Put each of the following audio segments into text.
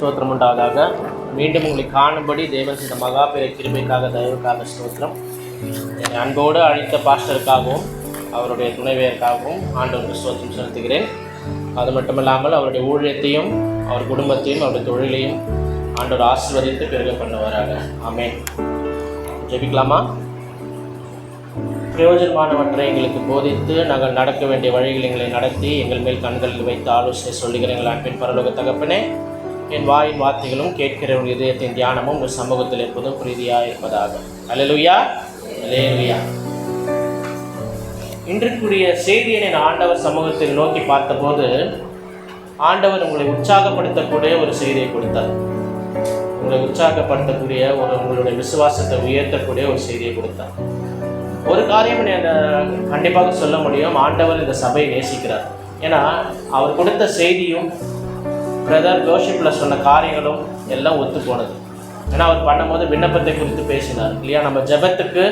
ஸ்தோத்திரம் உண்டாவதாக. மீண்டும் உங்களை காணும்படி தேவன் செய்த மகா பெரிய கிருபைக்காக, தயவுக்காக ஸ்தோத்திரம். என்னை அன்போடு அழைத்த பாஸ்டருக்காகவும் அவருடைய துணைவியருக்காகவும் ஆண்டவருக்கு ஸ்தோத்திரம் செலுத்துகிறேன். அது மட்டுமில்லாமல் அவருடைய ஊழியத்தையும் அவர் குடும்பத்தையும் அவருடைய தொழிலையும் ஆண்டவர் ஆசீர்வதித்து பெருக பண்ணுவாராக. ஆமென். ஜெபிக்கலாமா? பிரயோஜனமானவற்றை எங்களுக்கு போதித்து நாங்கள் நடக்க வேண்டிய வழிகள் எங்களை நடத்தி எங்கள் மேல் கண்களில் வைத்து ஆலோசனை சொல்லுகிற எங்கள் அன்பின் பரலோக தகப்பனே, என் வாயின் வார்த்தைகளும் கேட்கிற உங்கள் இதயத்தின் தியானமும் உங்கள் சமூகத்தில் எப்போதும் பிரீதியாக இருப்பதாக. அல்லேலூயா, அல்லேலூயா. இன்றைக்குரிய செய்தியை நான் ஆண்டவர் சமூகத்தில் நோக்கி பார்த்தபோது ஆண்டவர் உங்களை உற்சாகப்படுத்தக்கூடிய ஒரு செய்தியை கொடுத்தார். உங்களை உற்சாகப்படுத்தக்கூடிய உங்களுடைய விசுவாசத்தை உயர்த்தக்கூடிய ஒரு செய்தியை கொடுத்தார். ஒரு காரியம் கண்டிப்பாக சொல்ல முடியும், ஆண்டவர் இந்த சபையை நேசிக்கிறார். ஏன்னா அவர் கொடுத்த செய்தியும் பிரதர் ஜோஷிப்பில் சொன்ன காரியங்களும் எல்லாம் ஒத்து போனது. ஏன்னா அவர் பண்ணும்போது விண்ணப்பத்தை குறித்து பேசினார் இல்லையா? நம்ம ஜெபத்துக்கு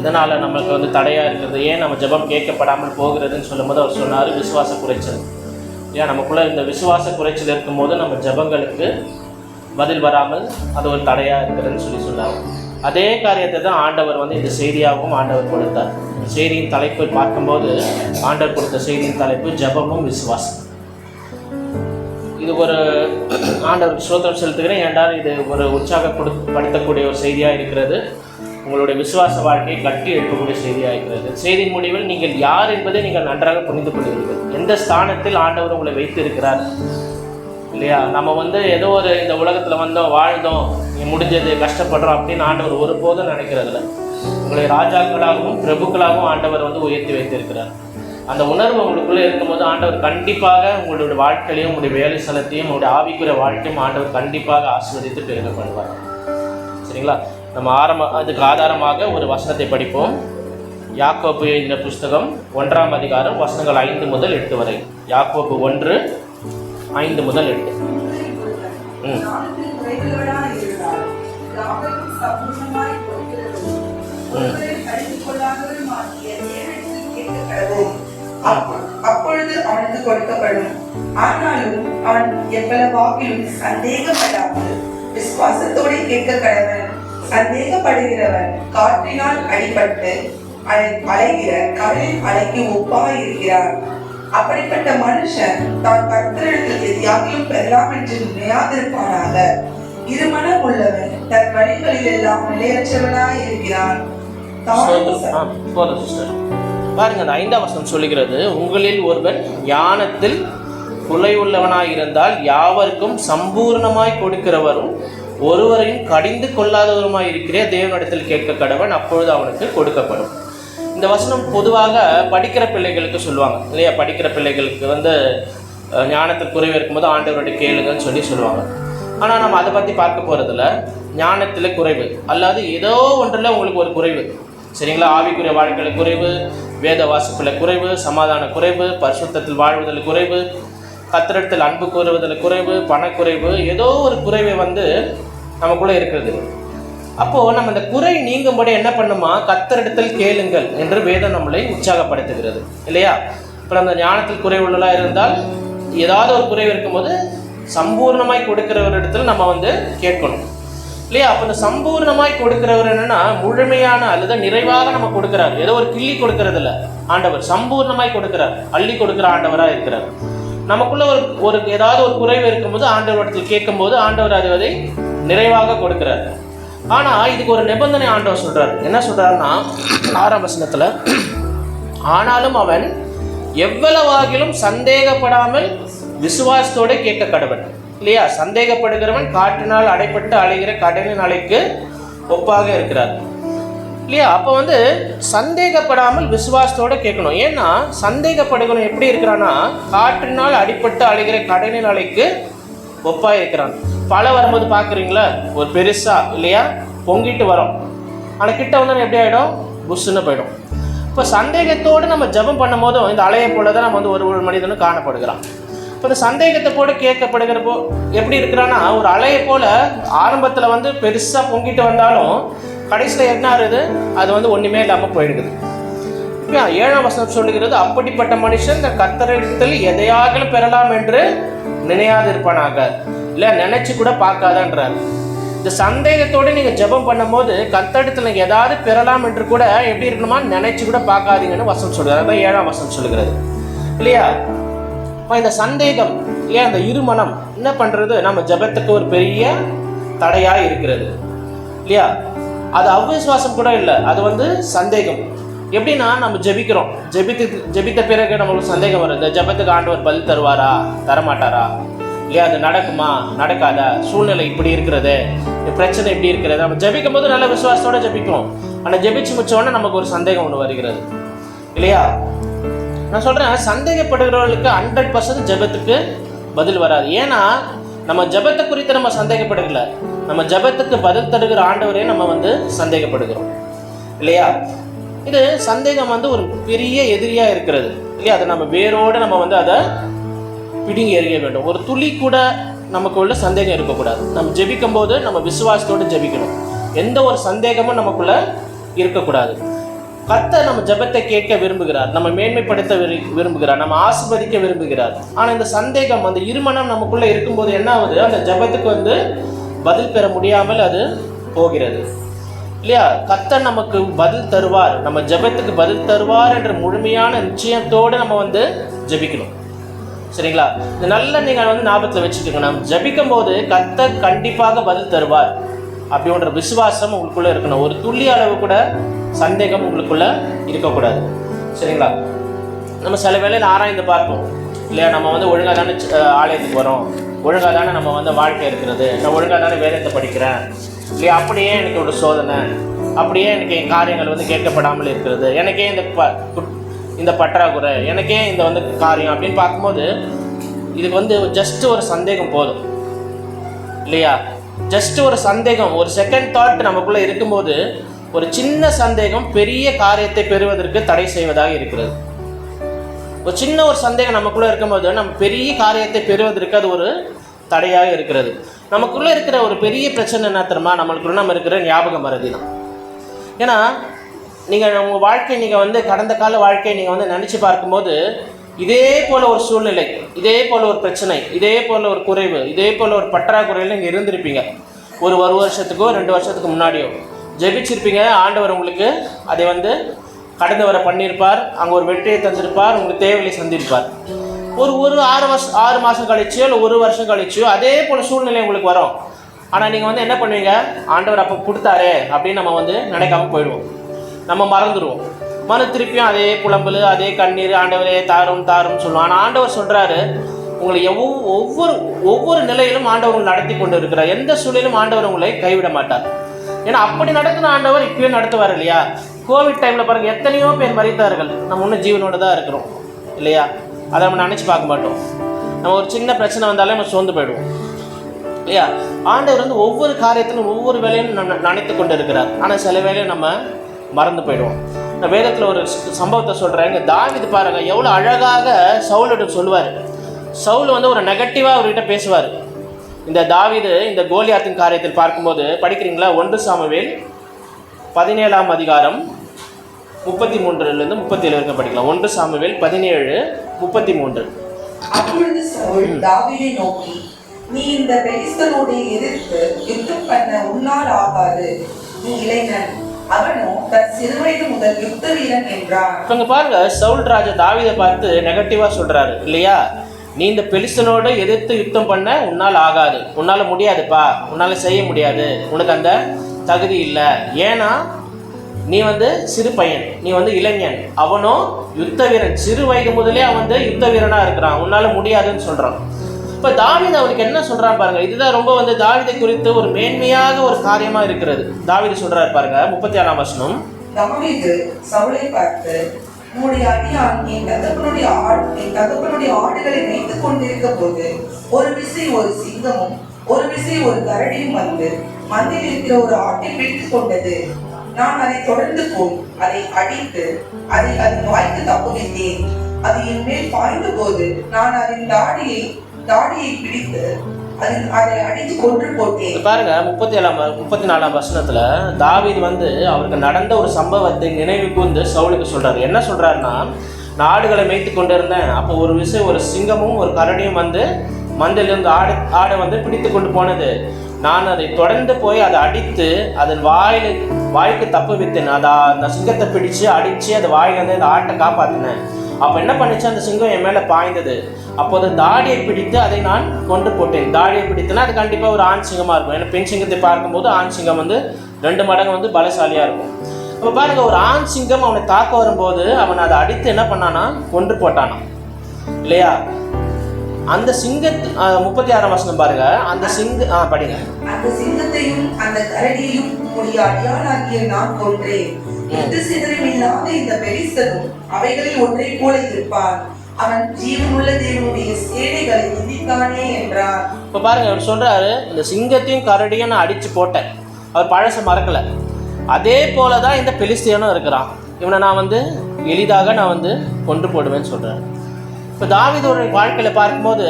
இதனால் நம்மளுக்கு தடையாக இருக்கிறது, ஏன் நம்ம ஜெபம் கேட்கப்படாமல் போகிறதுன்னு சொல்லும்போது அவர் சொன்னார் விசுவாச குறைச்சல். ஏன் நமக்குள்ளே இந்த விசுவாச குறைச்சல் இருக்கும்போது நம்ம ஜெபங்களுக்கு பதில் வராமல் அது ஒரு தடையாக இருக்கிறதுன்னு சொன்னார். அதே காரியத்தை தான் ஆண்டவர் இந்த செய்தியாகவும் ஆண்டவர் கொடுத்தார். செய்தியின் தலைப்பை பார்க்கும்போது ஆண்டவர் கொடுத்த செய்தியின் தலைப்பு ஜெபமும் விசுவாசம். இது ஒரு ஆண்டவருக்கு ஸ்தோத்திரம் செலுத்துகிறேன். ஏன்றால் இது ஒரு உற்சாகப்படுத்தக்கூடிய ஒரு செய்தியாக இருக்கிறது. உங்களுடைய விசுவாச வாழ்க்கையை கட்டி எழுப்பக்கூடிய செய்தியாக இருக்கிறது. செய்தியின் முடிவில் நீங்கள் யார் என்பதை நீங்கள் நன்றாக புரிந்து கொள்கிறீர்கள். எந்த ஸ்தானத்தில் ஆண்டவர் உங்களை வைத்து இருக்கிறார் இல்லையா? நம்ம ஏதோ ஒரு இந்த உலகத்தில் வந்தோம், வாழ்ந்தோம், முடிஞ்சது, கஷ்டப்படுறோம் அப்படின்னு ஆண்டவர் ஒருபோதும் நினைக்கிறதில்ல. உங்களை ராஜாக்களாகவும் பிரபுக்களாகவும் ஆண்டவர் உயர்த்தி வைத்திருக்கிறார். அந்த உணர்வு உங்களுக்குள்ளே இருக்கும்போது ஆண்டவர் கண்டிப்பாக உங்களுடைய வாழ்க்கையிலையும் உங்களுடைய வேலை ஸ்தலத்தையும் உங்களுடைய ஆவிக்குரிய வாழ்க்கையும் ஆண்டவர் கண்டிப்பாக ஆசீர்வதித்து பெருக பண்ணுவார். சரிங்களா? நம்ம அதுக்கு ஆதாரமாக ஒரு வசனத்தை படிப்போம். யாக்கோபு எழுதின புஸ்தகம் 1ஆம் அதிகாரம் வசனங்கள் 5 முதல் 8 வரை. யாக்கோபு 1:5 முதல் 8. அப்பொழுது அவனுக்கு கொடுக்கப்படும். ஆனாலும் அவன் எவ்வளவாகிலும் சந்தேகப்படாமல் விசுவாசத்தோடு கேட்க கடவன். சந்தேகப்படுகிறவன் காற்றினால் அடிபட்டு அலைகிற கடலின் அலைக்கு ஒப்பாய் இருக்கிறார். அப்படிப்பட்ட மனுஷன் தான் கர்த்தரிடத்தில் எதையாகிலும் பெறலாம் என்று நினையாதிருப்பானாக. இருமனம் உள்ளவன் தன் வழிகளில் எல்லாம் நிலையற்றவனாய் இருக்கிறான். பாருங்க, அந்த 5ஆம் வசனம் சொல்லுகிறது, உங்களில் ஒருவன் ஞானத்தில் குறைவுள்ளவனாயிருந்தால் யாவருக்கும் சம்பூர்ணமாய் கொடுக்கிறவரும் ஒருவரையும் கடிந்து கொள்ளாதவருமாய் இருக்கிற தேவனிடத்தில் கேட்க கடவன், அப்பொழுது அவனுக்கு கொடுக்கப்படும். இந்த வசனம் பொதுவாக படிக்கிற பிள்ளைகளுக்கு சொல்லுவாங்க இல்லையா? படிக்கிற பிள்ளைகளுக்கு ஞானத்தில் குறைவு இருக்கும்போது ஆண்டவருடைய கேளுங்கன்னு சொல்லுவாங்க. ஆனால் நம்ம அதை பற்றி பார்க்க போகிறதில்ல. ஞானத்தில் குறைவு அல்லாது ஏதோ ஒன்றில் உங்களுக்கு ஒரு குறைவு, சரிங்களா? ஆவிக்குரிய வாழ்க்கையில் குறைவு, வேத வாசிப்பில் குறைவு, சமாதான குறைவு, பரிசுத்தத்தில் வாழ்வதில் குறைவு, கர்த்தரிடத்தில் அன்பு கூறுவதில் குறைவு, பணக்குறைவு, ஏதோ ஒரு குறைவை நமக்குள்ளே இருக்கிறது. அப்போது நம்ம இந்த குறை நீங்கும்படி என்ன பண்ணுமா? கர்த்தரிடத்தில் கேளுங்கள் என்று வேதம் நம்மளை உற்சாகப்படுத்துகிறது இல்லையா? இப்போ நம்ம ஞானத்தில் குறைவுள்ளதாக இருந்தால் ஏதாவது ஒரு குறைவு இருக்கும்போது சம்பூர்ணமாய் கொடுக்கிறவரிடத்தில் நம்ம கேட்கணும் இல்லையா? அப்போ இந்த சம்பூர்ணமாய் கொடுக்கிறவர் என்னன்னா முழுமையான அல்லது நிறைவாக நம்ம கொடுக்கிறார். ஏதோ ஒரு கிள்ளி கொடுக்கறது இல்லை. ஆண்டவர் சம்பூர்ணமாய் கொடுக்கிறார், அள்ளி கொடுக்கிற ஆண்டவராக இருக்கிறார். நமக்குள்ள ஒரு ஏதாவது ஒரு குறைவு இருக்கும்போது ஆண்டவரிடத்தில் கேட்கும்போது ஆண்டவர் அதை நிறைவாக கொடுக்கிறார். ஆனால் இதுக்கு ஒரு நிபந்தனை ஆண்டவர் சொல்றார். என்ன சொல்றாருன்னா 6ஆம் வசனத்துல, ஆனாலும் அவன் எவ்வளவாகிலும் சந்தேகப்படாமல் விசுவாசத்தோடு கேட்க கடவன் இல்லையா? சந்தேகப்படுகிறவன் காற்றினால் அடைப்பட்டு அலைகிற கடலின் அலைக்கு ஒப்பாக இருக்கிறார் இல்லையா? அப்போ சந்தேகப்படாமல் விசுவாசத்தோடு கேட்கணும். ஏன்னா சந்தேகப்படுகிறவன் எப்படி இருக்கிறான்னா காற்றினால் அடிப்பட்டு அலைகிற கடலின் அலைக்கு ஒப்பாக இருக்கிறான். பழம் வரும்போது பார்க்குறீங்களா, ஒரு பெருசா இல்லையா பொங்கிட்டு வரும், ஆனால் கிட்ட எப்படி ஆகிடும்? புஷ்ஷுன்னு போயிடும். இப்போ சந்தேகத்தோடு நம்ம ஜெபம் பண்ணும் போதும் இந்த அலையை போல தான் நம்ம ஒரு மனிதனும் காணப்படுகிறான். இப்போ இந்த சந்தேகத்தை போட்டு கேட்கப்படுகிறப்போ எப்படி இருக்கிறான்னா ஒரு அலையை போல ஆரம்பத்தில் பெருசாக பொங்கிட்டு வந்தாலும் கடைசியில் என்ன ஆகுது? அது ஒன்றுமே இல்லாமல் போயிடுது. 7ஆம் வசனம் சொல்லுகிறது, அப்படிப்பட்ட மனுஷன் இந்த கர்த்தரிடத்தில் எதையாகிலும் பெறலாம் என்று நினையாது இருப்பானாக. இல்லை நினைச்சு கூட பார்க்காதன்றார். இந்த சந்தேகத்தோடு நீங்கள் ஜெபம் பண்ணும்போது கர்த்தரிடத்தில் நீங்கள் ஏதாவது பெறலாம் என்று கூட எப்படி இருக்கணுமா நினைச்சு கூட பார்க்காதீங்கன்னு வசனம் சொல்கிறார். அதான் 7ஆம் வசனம் சொல்லுகிறது இல்லையா. இந்த சந்தேகம் இல்லையா, இந்த இருமனம் என்ன பண்ணுறது, நம்ம ஜெபத்துக்கு ஒரு பெரிய தடையாக இருக்கிறது இல்லையா. அது அவிசுவாசம் கூட இல்லை, அது சந்தேகம். எப்படின்னா நம்ம ஜெபிக்கிறோம், ஜெபித்த பிறகு நம்மளுக்கு சந்தேகம் வருது. இந்த ஜெபத்துக்கு ஆண்டவர் பதில் தருவாரா தரமாட்டாரா இல்லையா, அது நடக்குமா நடக்காதா, சூழ்நிலை இப்படி இருக்கிறது, பிரச்சனை இப்படி இருக்கிறது. நம்ம ஜெபிக்கும் போது நல்ல விசுவாசத்தோடு ஜெபிக்கிறோம். ஆனால் ஜெபிச்சு முடிச்சோடனே நமக்கு ஒரு சந்தேகம் ஒன்று வருகிறது இல்லையா. நான் சொல்கிறேன், சந்தேகப்படுகிறவர்களுக்கு 100% ஜெபத்துக்கு பதில் வராது. ஏன்னா நம்ம ஜெபத்தை குறித்து நம்ம சந்தேகப்படுகல, நம்ம ஜெபத்துக்கு பதில் தருகிற ஆண்டவரே நம்ம சந்தேகப்படுகிறோம் இல்லையா. இது சந்தேகம் ஒரு பெரிய எதிரியாக இருக்கிறது இல்லையா. அதை நம்ம வேரோடு நம்ம அதை பிடுங்கி எறிய வேண்டும். ஒரு துளி கூட நமக்கு உள்ள சந்தேகம் இருக்கக்கூடாது. நம்ம ஜெபிக்கும் போது நம்ம விசுவாசத்தோடு ஜெபிக்கணும். எந்த ஒரு சந்தேகமும் நமக்குள்ள இருக்கக்கூடாது. கர்த்தர் நம்ம ஜெபத்தை கேட்க விரும்புகிறார், நம்ம மேன்மைப்படுத்த விரும்புகிறார், நம்ம ஆசீர்வதிக்க விரும்புகிறார். ஆனால் இந்த சந்தேகம், அந்த இருமனம் நமக்குள்ள இருக்கும்போது என்ன ஆகுது, அந்த ஜெபத்துக்கு பதில் பெற முடியாமல் அது போகிறது இல்லையா. கர்த்தர் நமக்கு பதில் தருவார், நம்ம ஜெபத்துக்கு பதில் தருவார் என்ற முழுமையான நிச்சயத்தோடு நம்ம ஜெபிக்கணும். சரிங்களா. இது நல்லா நீங்கள் ஞாபகத்தில் வச்சுக்கோங்க. நம்ம ஜபிக்கும் போது கர்த்தர் கண்டிப்பாக பதில் தருவார் அப்படின்ற விசுவாசம் உங்களுக்குள்ளே இருக்கணும். ஒரு துள்ளி அளவு கூட சந்தேகம் உங்களுக்குள்ள இருக்கக்கூடாது. சரிங்களா. நம்ம சில வேளையில் ஆராய்ந்து பார்ப்போம் இல்லையா. நம்ம ஒழுங்காக தானே ஆலயத்துக்கு வரோம், ஒழுங்காக தானே நம்ம வாழ்க்கை இருக்கிறது, நான் ஒழுங்காக தானே வேதத்தை படிக்கிறேன் இல்லையா, அப்படியே எனக்கு ஒரு சோதனை, அப்படியே எனக்கு என் காரியங்கள் கேட்கப்படாமல் இருக்கிறது, எனக்கே இந்த பற்றாக்குறை, எனக்கே இந்த காரியம் அப்படின்னு பார்க்கும்போது இதுக்கு ஜஸ்ட் ஒரு சந்தேகம் போதும் இல்லையா. ஜஸ்ட் ஒரு சந்தேகம், ஒரு செகண்ட் தாட் நமக்குள்ளே இருக்கும்போது ஒரு சின்ன சந்தேகம் பெரிய காரியத்தை பெறுவதற்கு தடை செய்வதாக இருக்கிறது. ஒரு சின்ன ஒரு சந்தேகம் நமக்குள்ளே இருக்கும்போது நம்ம பெரிய காரியத்தை பெறுவதற்கு அது ஒரு தடையாக இருக்கிறது. நமக்குள்ளே இருக்கிற ஒரு பெரிய பிரச்சனை என்ன தெரியுமா, நம்மளுக்குள்ள நம்ம இருக்கிற ஞாபகம் மறதி தான். ஏன்னா நீங்கள் உங்கள் வாழ்க்கை நீங்கள் கடந்த கால வாழ்க்கையை நீங்கள் நினச்சி பார்க்கும்போது இதே போல் ஒரு சூழ்நிலை, இதே போல் ஒரு பிரச்சனை, இதே போல் ஒரு குறைவு, இதே போல் ஒரு பற்றாக்குறையில் நீங்கள் இருந்திருப்பீங்க. ஒரு வருஷத்துக்கோ 2 வருஷத்துக்கு முன்னாடியோ ஜெபிச்சிருப்பீங்க. ஆண்டவர் உங்களுக்கு அதை கடந்து வர பண்ணியிருப்பார், அங்கே ஒரு வெற்றியை தந்திருப்பார், உங்களுக்கு தேவையை சந்திருப்பார். ஒரு 6 மாதம் கழிச்சோ இல்லை 1 வருஷம் கழிச்சோ அதே போல் சூழ்நிலை உங்களுக்கு வரும். ஆனால் நீங்கள் என்ன பண்ணுவீங்க, ஆண்டவர் அப்போ கொடுத்தாரே அப்படின்னு நம்ம நினைக்காம போயிடுவோம், நம்ம மறந்துடுவோம். திருப்பியும் அதே புலம்பல், அதே கண்ணீர், ஆண்டவரே தாரும் தாரும் சொல்லுவோம். ஆனால் ஆண்டவர் சொல்கிறாரு, உங்களை ஒவ்வொரு நிலையிலும் ஆண்டவர் நடத்தி கொண்டு இருக்கிறார். எந்த சூழலும் ஆண்டவர் உங்களை கைவிட மாட்டார். ஏன்னா அப்படி நடத்தின ஆண்டவர் இப்பயும் நடத்துவார் இல்லையா. கோவிட் டைமில் பாருங்கள், எத்தனையோ பேர் மறித்தார்கள், நம்ம இன்னும் ஜீவனோடு தான் இருக்கிறோம் இல்லையா. அதை நம்ம நினச்சி பார்க்க மாட்டோம். நம்ம ஒரு சின்ன பிரச்சனை வந்தாலே நம்ம சோர்ந்து போயிடுவோம் இல்லையா. ஆண்டவர் ஒவ்வொரு காரியத்திலும் ஒவ்வொரு வேலையும் நினைத்து கொண்டு இருக்கிறார். ஆனால் சில வேலையும் நம்ம மறந்து போயிடுவோம். நான் வேதத்தில் ஒரு சம்பவத்தை சொல்கிறேன். இங்கே தாவீது பாருங்கள், எவ்வளோ அழகாக சவுலிடம் சொல்லுவார். சவுல் ஒரு நெகட்டிவாக அவர்கிட்ட பேசுவார். இந்த தாவீது இந்த கோலியாத்தின் காரியத்தில் பார்க்கும்போது படிக்கிறீங்களா, 1 சாமுவேல் 17ஆம் அதிகாரம் 33லேருந்து 37 வரைக்கும் படிக்கலாம். 1 சாமுவேல் 17:33. அப்பொழுது சவுல் தாவீதை நோக்கி, நீ இந்த பெலிஸ்தரோடு எதிர்த்து யுத்தம் பண்ண உன்னால் ஆகாது, நீ இளைஞன், அவனோ தன் சிறுவயது முதல் யுத்த வீரன் என்றான். இங்க பாருங்க, சவுல் ராஜா தாவீதை பார்த்து நெகட்டிவா சொல்றாரு இல்லையா. நீ இந்த பெலிஸ்தனோடு எதிர்த்து யுத்தம் பண்ண உன்னால் ஆகாது, உன்னால முடியாதுப்பா, உன்னால செய்ய முடியாது, உனக்கு அந்த தகுதி இல்லை. ஏன்னா நீ சிறு பையன், நீ இளைஞன், அவனோ யுத்த வீரன், சிறு வயது முதலே அவன் யுத்த வீரனா இருக்கிறான், உன்னால முடியாதுன்னு சொல்றான். இப்போ தாவீது அவனுக்கு என்ன சொல்றான் பாருங்க. இதுதான் ரொம்ப தாவீதை குறித்து ஒரு மேன்மையாக ஒரு காரியமா இருக்கிறது. தாவீது சொல்றாரு பாருங்க, 37ஆம் வசனம். தாவீது சவுலை பார்த்து, உன்னுடைய அடியான் என் தகப்பனுடைய ஆடுகளை மேய்த்துக் கொண்டிருக்க போது ஒரு விசை ஒரு சிங்கமும் ஒரு விசை ஒரு கரடியும் மந்தியில் இருக்கிற ஒரு ஆட்டை பிடித்துக் கொண்டது. நான் அதை தொடர்ந்து போய் அதை அடித்து அதை அதன் வாய்க்கு தப்புவித்தேன். அது என் மேல் பாய்ந்த போது நான் அதன் தாடியை பிடித்து அதை அடித்து கொன்று போட்டேன். பாருங்க, 34ஆம் வசனத்துல தாவீது அவருக்கு நடந்த ஒரு சம்பவத்தை நினைவு கூர்ந்து சவுலுக்கு சொல்றாரு. என்ன சொல்றாருன்னா, நாடுகளை மேய்த்து கொண்டு இருந்தேன், அப்போ ஒரு விசை ஒரு சிங்கமும் ஒரு கரடியும் மந்தையிலிருந்து ஆடை வந்து பிடித்து கொண்டு போனது. நான் அதை தொடர்ந்து போய் அதை அடித்து அதன் வாய்க்கு தப்பு வித்தேன். அந்த சிங்கத்தை பிடிச்சு அடித்து அது வாயிலேருந்து அந்த ஆட்டை காப்பாற்றினேன். அப்போ என்ன பண்ணிச்சு, அந்த சிங்கம் என் மேலே பாய்ந்தது. அப்போது தாடியை பிடித்து அதை நான் கொண்டு போட்டேன். தாடியை பிடித்தனா அது கண்டிப்பாக ஒரு ஆண் சிங்கமாக இருக்கும். ஏன்னா பெண் சிங்கத்தை பார்க்கும்போது ஆண் சிங்கம் வந்து 2 மடங்கு வந்து பலசாலியாக இருக்கும். அப்போ பாருங்க, ஒரு ஆண் சிங்கம் அவனை தாக்க வரும்போது அவன் அதை அடித்து என்ன பண்ணானா, கொன்று போட்டானா இல்லையா? அந்த சிங்கத்து 36ஆம் வசனம் பாருங்க. அந்த படிங்க. அந்த சிங்கத்தையும் அந்த கரடியையும் உம்முடைய அடியானாகிய நான் கொன்றேன். எந்த சிதறும் இல்லாத இந்த பெலிஸ்தனும் அவைகளில் ஒன்றை போல இருப்பான். அவன் ஜீவனுள்ள தேவனுடைய சேனைகளை நிந்தித்தானே என்றார். இப்போ பாருங்க, அவர் சொல்றாரு, இந்த சிங்கத்தையும் கரடியும் நான் அடிச்சு போட்டேன். அவர் பழச மறக்கல. அதே போலதான் இந்த பெலிஸ்தியனும் இருக்கிறான். இவனை நான் வந்து எளிதாக நான் வந்து கொண்டு போடுவேன்னு சொல்றேன். இப்போ தாவீதோட வாழ்க்கையில பார்க்கும்போது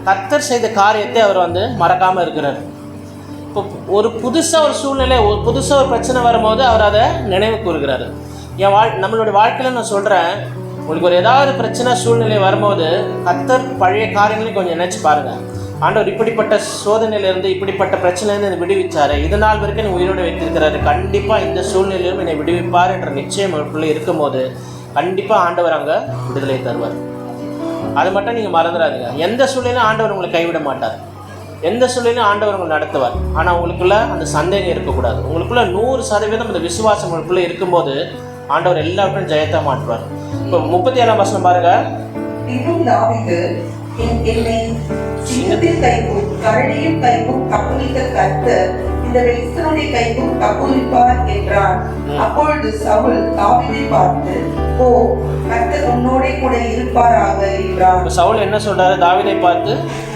கர்த்தர் செய்த காரியத்தை அவர் வந்து மறக்காம இருக்கிறார். இப்போ ஒரு புதுசாக ஒரு சூழ்நிலை, ஒரு புதுசாக ஒரு பிரச்சனை வரும்போது அவர் அதை நினைவு கூறுகிறாரு. நம்மளுடைய வாழ்க்கையில் நான் சொல்கிறேன், உங்களுக்கு ஒரு ஏதாவது பிரச்சனை சூழ்நிலை வரும்போது கர்த்தர் பழைய காரியங்களையும் கொஞ்சம் நினைச்சு பாருங்கள். ஆண்டவர் இப்படிப்பட்ட சோதனையிலேருந்து, இப்படிப்பட்ட பிரச்சனையிலேருந்து என்னை விடுவிச்சாரு, இதனால் வரைக்கும் என்னை உயிரோடு வைத்திருக்கிறாரு, கண்டிப்பாக இந்த சூழ்நிலையிலும் என்னை விடுவிப்பார் என்ற நிச்சயம் அவருக்குள்ளே இருக்கும்போது கண்டிப்பாக ஆண்டவர் அங்கே விடுதலை தருவார். அது மட்டும் நீங்கள் மறந்துடாதீங்க. எந்த சூழ்நிலையும் ஆண்டவர் உங்களை கைவிட மாட்டார். எந்த சூழ்நிலையும் ஆண்டவர் உங்களை நடத்துவார். ஆனால் உங்களுக்குள்ள அந்த சந்தேகம் இருக்கக்கூடாது. உங்களுக்குள்ள 100% அந்த விசுவாசம் உங்களுக்குள்ளே இருக்கும்போது ஆண்டவர் எல்லாருக்கும் ஜெயத்தை மாற்றுவார். இப்போ 37ஆம் வசனம் பாருங்க. இன்னும் தாவீது என்னை சிங்கத்தின் கைக்கும் கரடியின் கைக்கும் தப்புவித்த கர்த்தர் இந்த பெலிஸ்தனுடைய கைக்கும் தப்புவிப்பார் என்றான். அப்பொழுது சவுல் தாவீதை பார்த்து, ஓ, கர்த்தர் உன்னோட கூட இருப்பாராக என்றார். சவுல் என்ன சொல்றாரு? தாவீதை பார்த்து,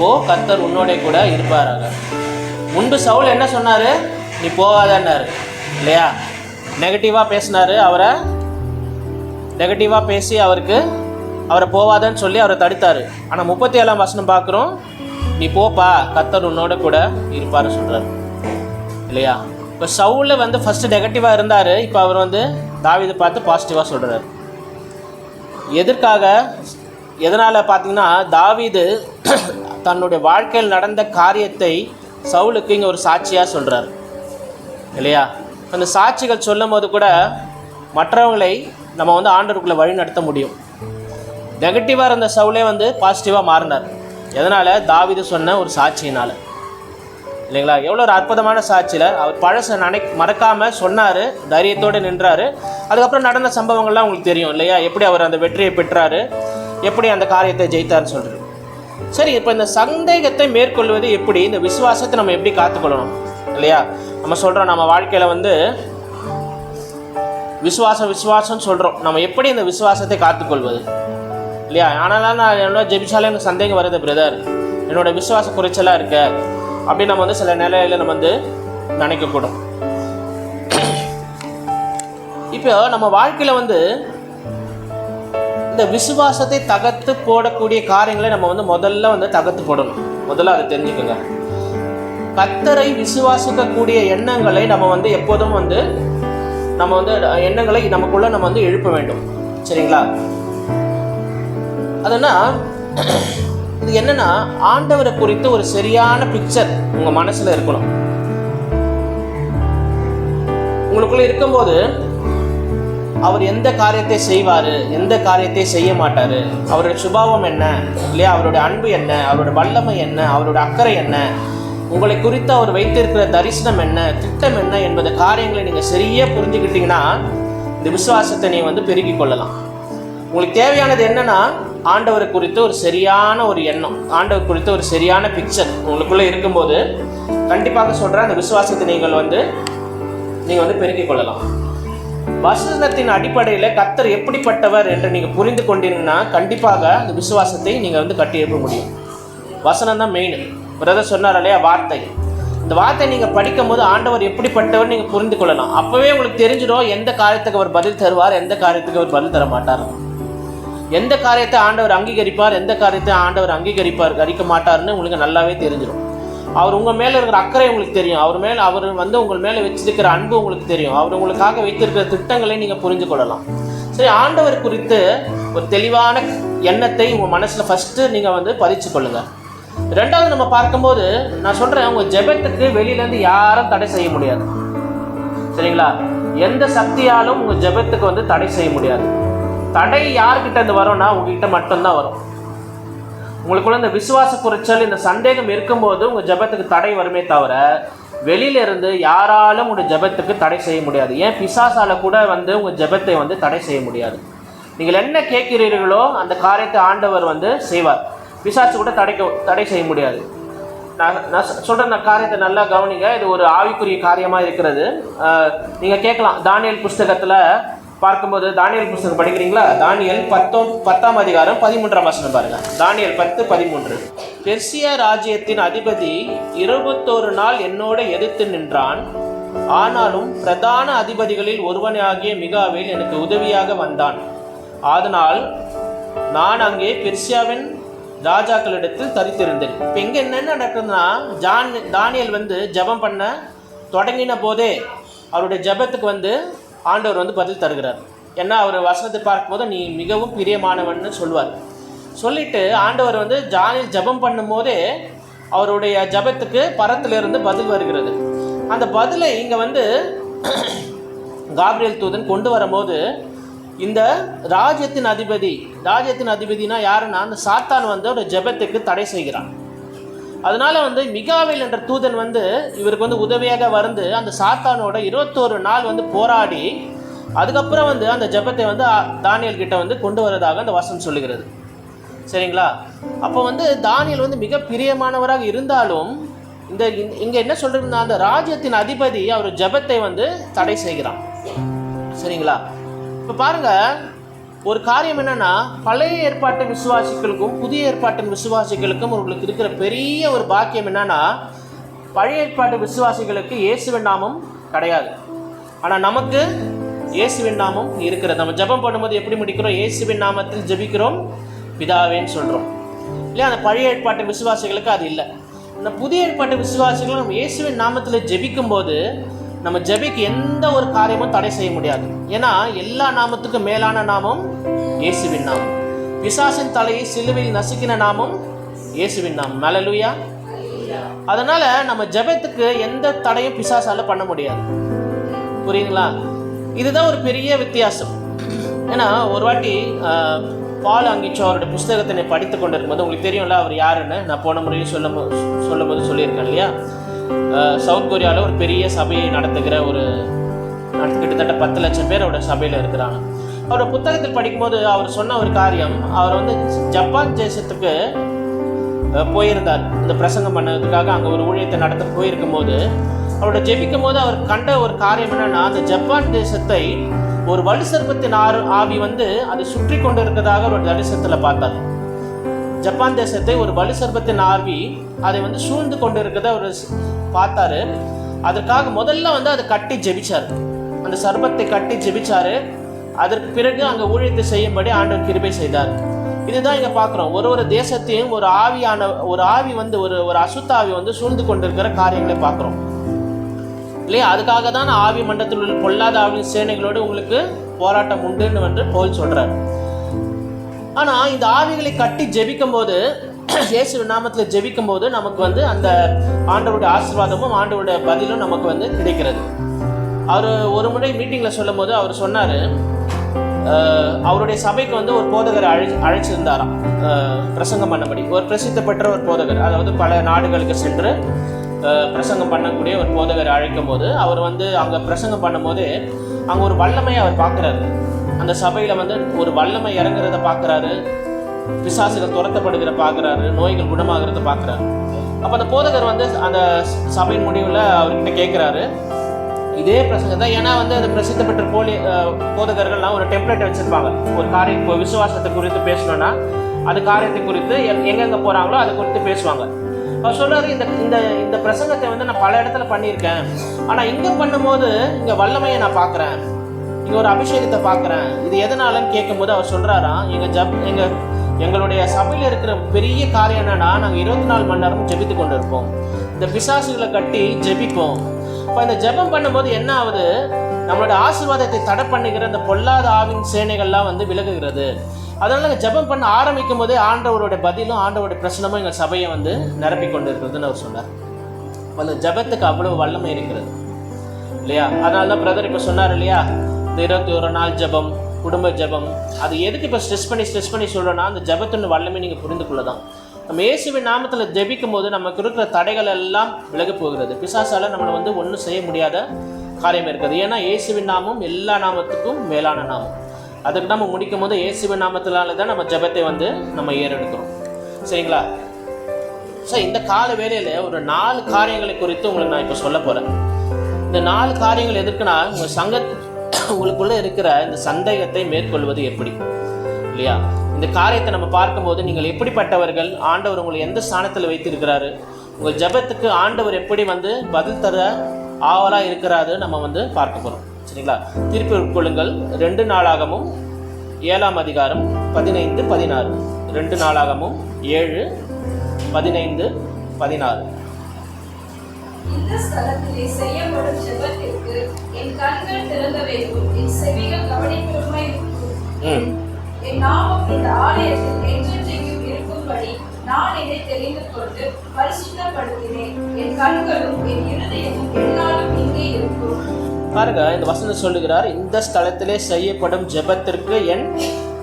ஓ, கர்த்தர் உன்னோட கூட இருப்பாராக. முன்பு சவுல் என்ன சொன்னாரு? நீ போகாதன்னாரு இல்லையா? நெகட்டிவாக பேசினாரு. அவரை நெகட்டிவாக பேசி அவரை போவாதன்னு சொல்லி அவரை தடுத்தாரு. ஆனால் 37ஆம் வசனம் பார்க்குறோம், நீ போப்பா, கர்த்தர் உன்னோட கூட இருப்பாருன்னு சொல்கிறார் இல்லையா? இப்போ சவுலில் வந்து ஃபஸ்ட்டு நெகட்டிவாக இருந்தார். இப்போ அவர் வந்து தாவீதை பார்த்து பாசிட்டிவாக சொல்கிறார். எதனால் பார்த்தீங்கன்னா, தாவீது தன்னுடைய வாழ்க்கையில் நடந்த காரியத்தை சவுலுக்கு இங்கே ஒரு சாட்சியாக சொல்கிறார் இல்லையா? அந்த சாட்சிகள் சொல்லும் போது கூட மற்றவங்களை நம்ம வந்து ஆண்டவருக்குள்ளே வழி நடத்த முடியும். நெகட்டிவாக இருந்த சவுலே வந்து பாசிட்டிவாக மாறினார். எதனால்? தாவீது சொன்ன ஒரு சாட்சியினால் இல்லைங்களா? எவ்வளோ ஒரு அற்புதமான சாட்சியில் அவர் பழசை மறக்காமல் சொன்னார், தைரியத்தோடு நின்றார். அதுக்கப்புறம் நடந்த சம்பவங்கள்லாம் உங்களுக்கு தெரியும் இல்லையா? எப்படி அவர் அந்த வெற்றியை பெற்றார், எப்படி அந்த காரியத்தை ஜெயித்தார்னு சொல்கிறார். சரி, இப்போ இந்த சந்தேகத்தை மேற்கொள்வது எப்படி, இந்த விசுவாசத்தை நம்ம எப்படி காத்துக்கொள்ளணும் இல்லையா? நம்ம சொல்கிறோம், நம்ம வாழ்க்கையில் வந்து விசுவாசம்னு சொல்கிறோம். நம்ம எப்படி இந்த விசுவாசத்தை காத்துக்கொள்வது இல்லையா? ஆனாலும் நான் என்னோட ஜெபிச்சாலே எனக்கு சந்தேகம் வருது பிரதர், என்னோட விசுவாச குறைச்சலாக இருக்க அப்படின்னு நம்ம வந்து சில நிலையில் நம்ம வந்து நினைக்கக்கூடும். இப்போ நம்ம வாழ்க்கையில் வந்து இந்த விசுவாசத்தை தகர்த்து போடக்கூடிய காரியங்களை நம்ம வந்து முதல்ல வந்து தகர்த்து போடணும். முதல்ல அதை தெரிஞ்சுக்கோங்க. கர்த்தரை விசுவாசிக்கக்கூடிய எண்ணங்களை நம்ம வந்து எப்போதும் வந்து எண்ணங்களை நமக்குள்ள நம்ம வந்து எழுப்ப வேண்டும். சரிங்களா? அதுனா இது என்னன்னா, ஆண்டவரை குறித்து ஒரு சரியான பிக்சர் உங்க மனசுல இருக்கணும். உங்களுக்குள்ள இருக்கும்போது அவர் எந்த காரியத்தை செய்வார், எந்த காரியத்தை செய்ய மாட்டார், அவருடைய சுபாவம் என்ன இல்லையா, அவருடைய அன்பு என்ன, அவருடைய வல்லமை என்ன, அவருடைய அக்கறை என்ன, உங்களை குறித்து அவர் வைத்திருக்கிற தரிசனம் என்ன, திட்டம் என்ன என்பது காரியங்களை நீங்கள் சரியாக புரிஞ்சுக்கிட்டீங்கன்னா இந்த விசுவாசத்தை நீங்கள் வந்து பெருக்கிக் கொள்ளலாம். உங்களுக்கு தேவையானது என்னன்னா, ஆண்டவரை குறித்து ஒரு சரியான ஒரு எண்ணம், ஆண்டவர் குறித்து ஒரு சரியான பிக்சர் உங்களுக்குள்ளே இருக்கும்போது கண்டிப்பாக சொல்கிறேன், அந்த விசுவாசத்தை நீங்கள் வந்து பெருக்கிக் கொள்ளலாம். வசனத்தின் அடிப்படையில் கர்த்தர் எப்படிப்பட்டவர் என்று நீங்கள் புரிந்து கொண்டீங்கன்னா கண்டிப்பாக அந்த விசுவாசத்தை நீங்கள் வந்து கட்டி எழுப்ப முடியும். வசனம் தான் மெயின். பிரதர் சொன்னார் இல்லையா, வார்த்தை. இந்த வார்த்தை நீங்கள் படிக்கும் போது ஆண்டவர் எப்படிப்பட்டவர் நீங்கள் புரிந்து கொள்ளலாம். அப்போவே உங்களுக்கு தெரிஞ்சிடும் எந்த காரியத்துக்கு அவர் பதில் தருவார், எந்த காரியத்துக்கு அவர் பதில் தர மாட்டார், எந்த காரியத்தை ஆண்டவர் அங்கீகரிப்பார், எந்த காரியத்தை ஆண்டவர் அங்கீகரிக்க மாட்டார்னு உங்களுக்கு நல்லாவே தெரிஞ்சிடும். அவர் உங்கள் மேலே இருக்கிற அக்கறை உங்களுக்கு தெரியும், அவர் வந்து உங்கள் மேலே வச்சிருக்கிற அன்பு உங்களுக்கு தெரியும், அவர் உங்களுக்காக வைத்திருக்கிற திட்டங்களை நீங்கள் புரிந்து கொள்ளலாம். சரி, ஆண்டவர் குறித்து ஒரு தெளிவான எண்ணத்தை உங்கள் மனசில் ஃபஸ்ட்டு நீங்கள் வந்து பதிச்சு கொள்ளுங்கள். ரெண்டாவது நம்ம பார்க்கும்போது நான் சொல்கிறேன், உங்கள் ஜெபத்துக்கு வெளியிலேருந்து யாரும் தடை செய்ய முடியாது. சரிங்களா? எந்த சக்தியாலும் உங்கள் ஜெபத்துக்கு வந்து தடை செய்ய முடியாது. தடை யார்கிட்ட இருந்து வரும்னா உங்ககிட்ட மட்டும்தான் வரும். உங்களுக்குள்ள இந்த விசுவாச குறைச்சல், இந்த சந்தேகம் இருக்கும்போது உங்கள் ஜெபத்துக்கு தடை வருமே தவிர வெளியிலிருந்து யாராலும் உங்கள் ஜெபத்துக்கு தடை செய்ய முடியாது. ஏன் பிசாசால கூட வந்து உங்கள் ஜெபத்தை வந்து தடை செய்ய முடியாது. நீங்கள் என்ன கேட்கிறீர்களோ அந்த காரியத்தை ஆண்டவர் வந்து செய்வார். பிசாசு கூட தடை செய்ய முடியாது. நான் சொல்கிற அந்த காரியத்தை நல்லா கவனிங்க. இது ஒரு ஆவிக்குரிய காரியமாக இருக்கிறது. நீங்கள் கேட்கலாம், தானியேல் புஸ்தகத்தில் பார்க்கும்போது, தானியேல் புஸ்தகம் படிக்கிறீங்களா? தானியேல் 10ஆம் அதிகாரம் 13ஆம் வசனம் பாருங்க. தானியேல் 10:13. பெர்சியா ராஜ்யத்தின் அதிபதி 21 நாள் என்னோட எதிர்த்து நின்றான். ஆனாலும் பிரதான அதிபதிகளில் ஒருவனாகிய மிகாவேல் எனக்கு உதவியாக வந்தான். அதனால் நான் அங்கே பெர்சியாவின் ராஜாக்களிடத்தில் தரித்திருந்தேன். இப்போ இங்கே என்ன நடக்குதுன்னா, தானியேல் வந்து ஜெபம் பண்ண தொடங்கின போதே அவருடைய ஜெபத்துக்கு வந்து ஆண்டவர் வந்து பதில் தருகிறார். ஏன்னா அவர் வசனத்தை பார்க்கும்போது நீ மிகவும் பிரியமானவன்னு சொல்லுவார். சொல்லிட்டு ஆண்டவர் வந்து தானியேல் ஜெபம் பண்ணும் போதே அவருடைய ஜெபத்துக்கு பரத்திலிருந்து பதில் வருகிறது. அந்த பதிலை இங்கே வந்து காபிரியேல் தூதன் கொண்டு வரும்போது, இந்த ராஜ்யத்தின் அதிபதினா யாருன்னா அந்த சாத்தான் வந்து ஒரு ஜெபத்துக்கு தடை செய்கிறான். அதனால வந்து மிகாவேல் என்ற தூதன் வந்து இவருக்கு வந்து உதவியாக வந்து அந்த சாத்தானோட 21 நாள் வந்து போராடி அதுக்கப்புறம் வந்து அந்த ஜெபத்தை வந்து தானியேல் கிட்ட வந்து கொண்டு வரதாக அந்த வசனம் சொல்லுகிறது. சரிங்களா? அப்போ வந்து தானியேல் வந்து மிக பிரியமானவராக இருந்தாலும் இங்கே என்ன சொல்றதுன்னா, அந்த ராஜ்யத்தின் அதிபதி அவர் ஜெபத்தை வந்து தடை செய்கிறான். சரிங்களா? இப்போ பாருங்க, ஒரு காரியம் என்னன்னா, பழைய ஏற்பாட்டு விசுவாசிகளுக்கும் புதிய ஏற்பாட்டின் விசுவாசிகளுக்கும் உங்களுக்கு இருக்கிற பெரிய ஒரு பாக்கியம் என்னன்னா, பழைய ஏற்பாட்டு விசுவாசிகளுக்கு இயேசுவின் நாமம் கிடையாது. ஆனால் நமக்கு இயேசுவின் நாமம் இருக்கிறது. நம்ம ஜெபம் பண்ணும்போது எப்படி முடிக்கிறோம்? இயேசுவின் நாமத்தில் ஜெபிக்கிறோம் பிதாவேன்னு சொல்கிறோம் இல்லையா? அந்த பழைய ஏற்பாட்டு விசுவாசிகளுக்கு அது இல்லை. இந்த புதிய ஏற்பாட்டு விசுவாசிகளும் நம்ம இயேசுவின் நாமத்தில் ஜெபிக்கும் போது நம்ம ஜெபிக்கு எந்த ஒரு காரியமும் தடை செய்ய முடியாது. ஏன்னா எல்லா நாமத்துக்கும் மேலான நாமம் இயேசுவின் நாமம். பிசாசின் தலையை சிலுவையில் நசுக்கின நாமம் இயேசுவின் நாமம். ஹல்லேலூயா. அதனால நம்ம ஜெபத்துக்கு எந்த தடையும் பிசாசால பண்ண முடியாது. புரியுதுங்களா? இதுதான் ஒரு பெரிய வித்தியாசம். ஏன்னா ஒரு வாட்டி பால் அங்கிச்சோ அவருடைய புஸ்தகத்தினை படித்து கொண்டு இருக்கும்போது, உங்களுக்கு தெரியும்ல அவர் யாருன்னு நான் போன முறையும் சொல்லும்போது சொல்லியிருக்கேன் இல்லையா? சவுத் கொரியாவில் ஒரு பெரிய சபையை நடத்துகிற கிட்டத்தட்ட 10 லட்சம் பேர் அவரோட சபையில் இருக்கிறாங்க. அவரோட புத்தகத்தில் படிக்கும்போது அவர் சொன்ன ஒரு காரியம், அவர் வந்து ஜப்பான் தேசத்துக்கு போயிருந்தார் இந்த பிரசங்கம் பண்ணதுக்காக. அங்கே ஒரு ஊழியத்தை நடத்த போயிருக்கும் போது அவரோட ஜெபிக்கும் போது அவர் கண்ட ஒரு காரியம் என்னன்னா, அந்த ஜப்பான் தேசத்தை ஒரு வலு சர்ப்பத்தின் ஆவி வந்து அதை சுற்றி கொண்டு இருக்கிறதாக ஒரு தரிசனத்தில் பார்த்தார். ஜப்பான் தேசத்தை ஒரு வலு சர்ப்பத்தின் ஆவி அதை வந்து சூழ்ந்து கொண்டு இருக்கிறத அவர் பார்த்தாரு. அதற்காக முதல்ல வந்து அதை கட்டி ஜெபிச்சார், அந்த சர்ப்பத்தை கட்டி ஜெபிச்சாரு. அதற்கு பிறகு அங்கே ஊழியத்தை செய்யும்படி ஆண்டவர் கிருபை செய்தார். இதுதான் இங்கே பார்க்குறோம். ஒரு தேசத்தையும் ஒரு ஆவி வந்து ஒரு அசுத்தாவி வந்து சூழ்ந்து கொண்டிருக்கிற காரியங்களை பார்க்குறோம் இல்லையா? அதுக்காக தான் ஆவி மண்டலத்தில் உள்ள பொல்லாத ஆவியின் சேனைகளோடு உங்களுக்கு போராட்டம் உண்டுன்னு வந்து பவுல் சொல்கிறார். ஆனால் இந்த ஆவிகளை கட்டி ஜெபிக்கும் போது, இயேசுவின் நாமத்தில் ஜெபிக்கும் போது நமக்கு வந்து அந்த ஆண்டவருடைய ஆசீர்வாதமும் ஆண்டவருடைய பதிலும் நமக்கு வந்து கிடைக்கிறது. அவர் ஒரு முறை மீட்டிங்கில் சொல்லும் போது அவர் சொன்னார், அவருடைய சபைக்கு வந்து ஒரு போதகரை அழைச்சிருந்தாராம் பிரசங்கம் பண்ணபடி. ஒரு பிரசித்த பெற்ற ஒரு போதகர், அதாவது பல நாடுகளுக்கு சென்று பிரசங்கம் பண்ணக்கூடிய ஒரு போதகரை அழைக்கும் போது அவர் வந்து அங்கே பிரசங்கம் பண்ணும்போது அங்கே ஒரு வல்லமையை அவர் பார்க்குறாரு. அந்த சபையில் வந்து ஒரு வல்லமை இறங்குறத பார்க்குறாரு, பிசாசுகள் துரத்தப்படுகிற பார்க்குறாரு, நோய்கள் குணமாகிறத பார்க்குறாரு. அப்போ அந்த போதகர் வந்து அந்த சபையின் முடிவில் அவர்கிட்ட கேட்குறாரு இதே பிரசங்கம் தான். ஏன்னா வந்து அது பிரசித்த பெற்ற போதகர்கள்லாம் ஒரு டெம்ப்ளேட் வச்சுருப்பாங்க. ஒரு காரியம் விசுவாசத்தை குறித்து பேசணுன்னா அது காரியத்தை குறித்து எங்கெங்கே போகிறாங்களோ அதை குறித்து பேசுவாங்க. அவர் சொல்கிறாரு, இந்த பிரசங்கத்தை வந்து நான் பல இடத்துல பண்ணியிருக்கேன், ஆனால் இங்கே பண்ணும்போது இங்கே வல்லமையை நான் பார்க்குறேன், இங்கே ஒரு அபிஷேகத்தை பார்க்குறேன். இது எதனாலன்னு கேட்கும்போது அவர் சொல்கிறாராம், எங்களுடைய சபையில் இருக்கிற பெரிய காரியம் என்னன்னா, நாங்கள் 24 மணி நேரமும் ஜெபித்து கொண்டு இருப்போம். இந்த பிசாசுகளை கட்டி ஜெபிப்போம். இப்போ இந்த ஜெபம் பண்ணும்போது என்ன ஆகுது, நம்மளோட ஆசீர்வாதத்தை தடை பண்ணுகிற இந்த பொல்லாத ஆவின் சேனைகள்லாம் வந்து விலகுகிறது. அதனால ஜெபம் பண்ண ஆரம்பிக்கும் போதே ஆண்டவருடைய பதிலும் ஆண்டவருடைய பிரச்சனமும் எங்கள் சபையை வந்து நிரப்பி கொண்டு இருக்கிறதுன்னு அவர் சொன்னார். அந்த ஜெபத்துக்கு அவ்வளவு வல்லமை இருக்கிறது இல்லையா? அதனால தான் பிரதர் இப்போ சொன்னார் இல்லையா, இந்த 21 நாள் ஜெபம், குடும்ப ஜெபம், அது எதுக்கு இப்போ ஸ்ட்ரெஸ் பண்ணி சொல்கிறோன்னா, அந்த ஜெபத்தின் வல்லமை நீங்கள் புரிந்து கொள்ள தான். நம்ம இயேசுவின் நாமத்தில் ஜெபிக்கும் போது நமக்கு இருக்கிற தடைகள் எல்லாம் விலகி போகிறது. பிசாசால் நம்மளை வந்து ஒன்றும் செய்ய முடியாத காரியம் இருக்குது. ஏன்னா இயேசுவின் நாமம் எல்லா நாமத்துக்கும் மேலான நாமம். அதுக்கு நம்ம முடிக்கும் போது இயேசுவின் நாமத்தினால தான் நம்ம ஜெபத்தை வந்து நம்ம ஏறெடுக்கிறோம். சரிங்களா? ஸோ இந்த கால வேளையில் ஒரு 4 காரியங்களை குறித்து உங்களுக்கு நான் இப்போ சொல்ல போகிறேன். இந்த 4 காரியங்கள் எதுக்குன்னா, உங்களுக்குள்ளே இருக்கிற இந்த சந்தேகத்தை மேற்கொள்வது எப்படி இல்லையா? இந்த காரியத்தை நம்ம பார்க்கும்போது நீங்கள் எப்படிப்பட்டவர்கள், ஆண்டவர் உங்களை எந்த ஸ்தானத்தில் வைத்திருக்கிறாரு, உங்கள் ஜெபத்துக்கு ஆண்டவர் எப்படி வந்து பதில் தர ஆவலாக இருக்கிறாரு நம்ம வந்து பார்க்க போகிறோம். சரிங்களா? திருப்பி கொள்ளுங்கள் 2 நாளாகமும் 7ஆம் அதிகாரம் 15, 16. 2 நாளாகமும் 7, 15, 16. இந்த ஸ்தலத்திலே செய்யப்படும் ஜெபத்திற்கு என் கண்கள் திறந்தவையும் என் செவிகள் கவனிப்புமாய் இருக்கும். என் நாமம் இந்த ஆலயத்தில் என்றென்றைக்கும் இருக்கும்படி நான் இதை தெரிந்து கொண்டு பரிசுத்தப்படுத்தினேன். என் கண்களும் என் இருதயமும் எந்நாளும் இங்கே இருக்கும். பாருங்க, இந்த வசனம் சொல்லுகிறார், இந்த ஸ்தலத்திலே செய்யப்படும் ஜெபத்திற்கு என்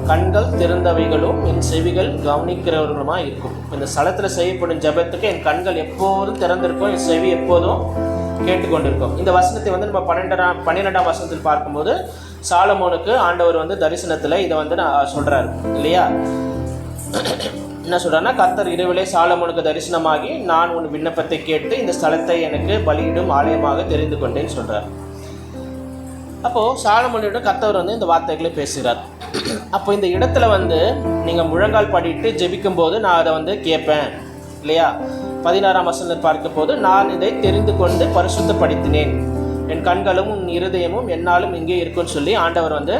கண்கள் திறந்தவைகளும் என் செவிகள் கவனிக்கிறவர்களுமா இருக்கும். இந்த ஸ்தலத்தில் செய்யப்படும் ஜெபத்துக்கு என் கண்கள் எப்போதும் திறந்திருக்கும், என் செவி எப்போதும் கேட்டுக்கொண்டிருக்கும். இந்த வசனத்தை வந்து நம்ம 12ஆம் வசனத்தில் பார்க்கும்போது சாலமோனுக்கு ஆண்டவர் வந்து தரிசனத்தில் இதை வந்து நான் சொல்கிறார் இல்லையா? என்ன சொல்கிறாருன்னா, கர்த்தர் இரவிலே சாலமோனுக்கு தரிசனமாகி, நான் உன் விண்ணப்பத்தை கேட்டு இந்த ஸ்தலத்தை எனக்கு பலியிடும் ஆலயமாக தெரிந்து கொண்டேன்னு சொல்கிறார். அப்போது சாலமோனிடம் கர்த்தர் வந்து இந்த வார்த்தைகளை பேசுகிறார். அப்போ இந்த இடத்துல வந்து நீங்கள் முழங்கால் படிட்டு ஜெபிக்கும் போது நான் அதை வந்து கேட்பேன் இல்லையா? 16ஆம் வசனத்தில் பார்க்கும் போது, நான் இதை தெரிந்து கொண்டு பரிசுத்தப்படுத்தினேன், என் கண்களும் இருதயமும் என்னாலும் இங்கே இருக்குன்னு சொல்லி ஆண்டவர் வந்து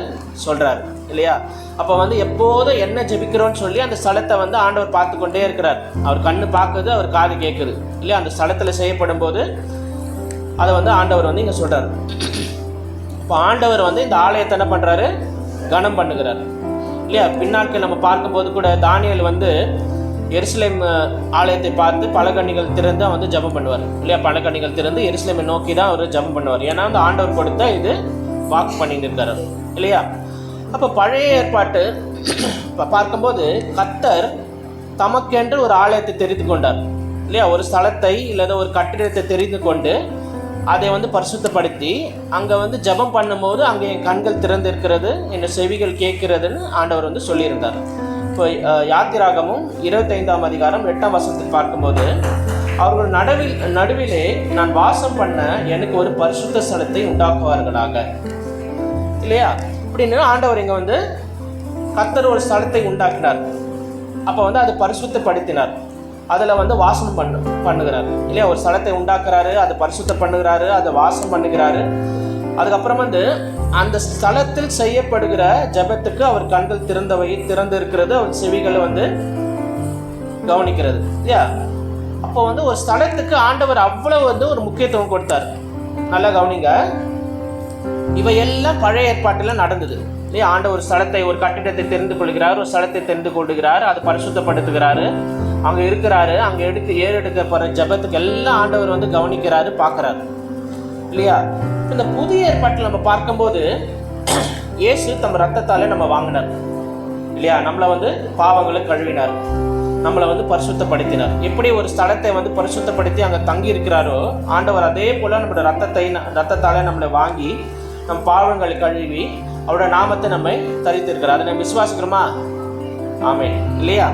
சொல்கிறார் இல்லையா? அப்போ வந்து எப்போதும் என்ன ஜெபிக்கிறோன்னு சொல்லி அந்த ஸ்தலத்தை வந்து ஆண்டவர் பார்த்து கொண்டே இருக்கிறார். அவர் கண்ணு பார்க்குது, அவர் காது கேட்குது இல்லையா? அந்த ஸ்தலத்தில் செய்யப்படும் போது அதை வந்து ஆண்டவர் வந்து இங்கே சொல்கிறார். இப்போ ஆண்டவர் வந்து இந்த ஆலயத்தை என்ன பண்ணுறாரு? கனம் பண்ணுகிறார் இல்லையா? பின்னாட்கள் நம்ம பார்க்கும்போது கூட தானியேல் வந்து எருசலேம் ஆலயத்தை பார்த்து பலகணிகள் திறந்து வந்து ஜெபம் பண்ணுவார் இல்லையா? பலகணிகள் திறந்து எருசலேமை நோக்கி தான் அவர் ஜெபம் பண்ணுவார். ஏன்னா அந்த ஆண்டவர் கொடுத்த இது வாக்கு பண்ணிட்டு இருக்காரு இல்லையா? அப்போ பழைய ஏற்பாட்டு பார்க்கும்போது கர்த்தர் தமக்கென்று ஒரு ஆலயத்தை தெரிந்து கொண்டார் இல்லையா? ஒரு ஸ்தலத்தை இல்லை ஒரு கட்டிடத்தை தெரிந்து கொண்டு அதை வந்து பரிசுத்தப்படுத்தி அங்கே வந்து ஜெபம் பண்ணும்போது அங்கே என் கண்கள் திறந்து இருக்கிறது, என் செவிகள் கேட்கிறதுன்னு ஆண்டவர் வந்து சொல்லியிருந்தார். இப்போ யாத்திராகமும் 25ஆம் அதிகாரம் 8ஆம் வசனத்தில் பார்க்கும்போது, அவர்கள் நடுவிலே நான் வாசம் பண்ண எனக்கு ஒரு பரிசுத்த ஸ்தலத்தை உண்டாக்குவார்களாக இல்லையா? அப்படின்னு ஆண்டவர் இங்கே வந்து கர்த்தர் ஒரு ஸ்தலத்தை உண்டாக்கினார். அப்போ வந்து அது பரிசுத்தப்படுத்தினார், அதில் வந்து வாசம் பண்ணுகிறார் இல்லையா? ஒரு ஸ்தலத்தை உண்டாக்குறாரு, அதை பரிசுத்த பண்ணுகிறாரு, அதை வாசம் பண்ணுகிறாரு. அதுக்கப்புறம் வந்து அந்த ஸ்தலத்தில் செய்யப்படுகிற ஜெபத்துக்கு அவர் கண்கள் திறந்து இருக்கிறது, அவர் செவிகளை வந்து கவனிக்கிறது இல்லையா? அப்போ வந்து ஒரு ஸ்தலத்துக்கு ஆண்டவர் அவ்வளவு வந்து ஒரு முக்கியத்துவம் கொடுத்தார். நல்லா கவனிங்க, இவையெல்லாம் பழைய ஏற்பாட்டில் நடந்தது இல்லையா? ஆண்டவர் ஒரு ஸ்தலத்தை, ஒரு கட்டிடத்தை தெரிந்து கொள்கிறார், ஒரு ஸ்தலத்தை தெரிந்து கொள்கிறார், அதை பரிசுத்தப்படுத்துகிறாரு, அங்கே இருக்கிறாரு, அங்கே ஏறெடுக்கப்படுற ஜெபத்துக்கு எல்லாம் ஆண்டவர் வந்து கவனிக்கிறாரு, பார்க்குறாரு இல்லையா? இந்த புதிய ஏற்பாட்டில் நம்ம பார்க்கும்போது இயேசு தம் ரத்தத்தாலே நம்ம வாங்கினார் இல்லையா? நம்மளை வந்து பாவங்களை கழுவினார், நம்மளை வந்து பரிசுத்தப்படுத்தினார். எப்படி ஒரு ஸ்தலத்தை வந்து பரிசுத்தப்படுத்தி அங்கே தங்கி இருக்கிறாரோ, ஆண்டவர் அதே போல் நம்மளோட ரத்தத்தாலே நம்மளை வாங்கி நம் பாவங்களை கழுவி அவரோட நாமத்தை நம்மை தரித்திருக்கிறார். அதை நம்ம விசுவாசிக்கிறோமா? ஆமென் இல்லையா?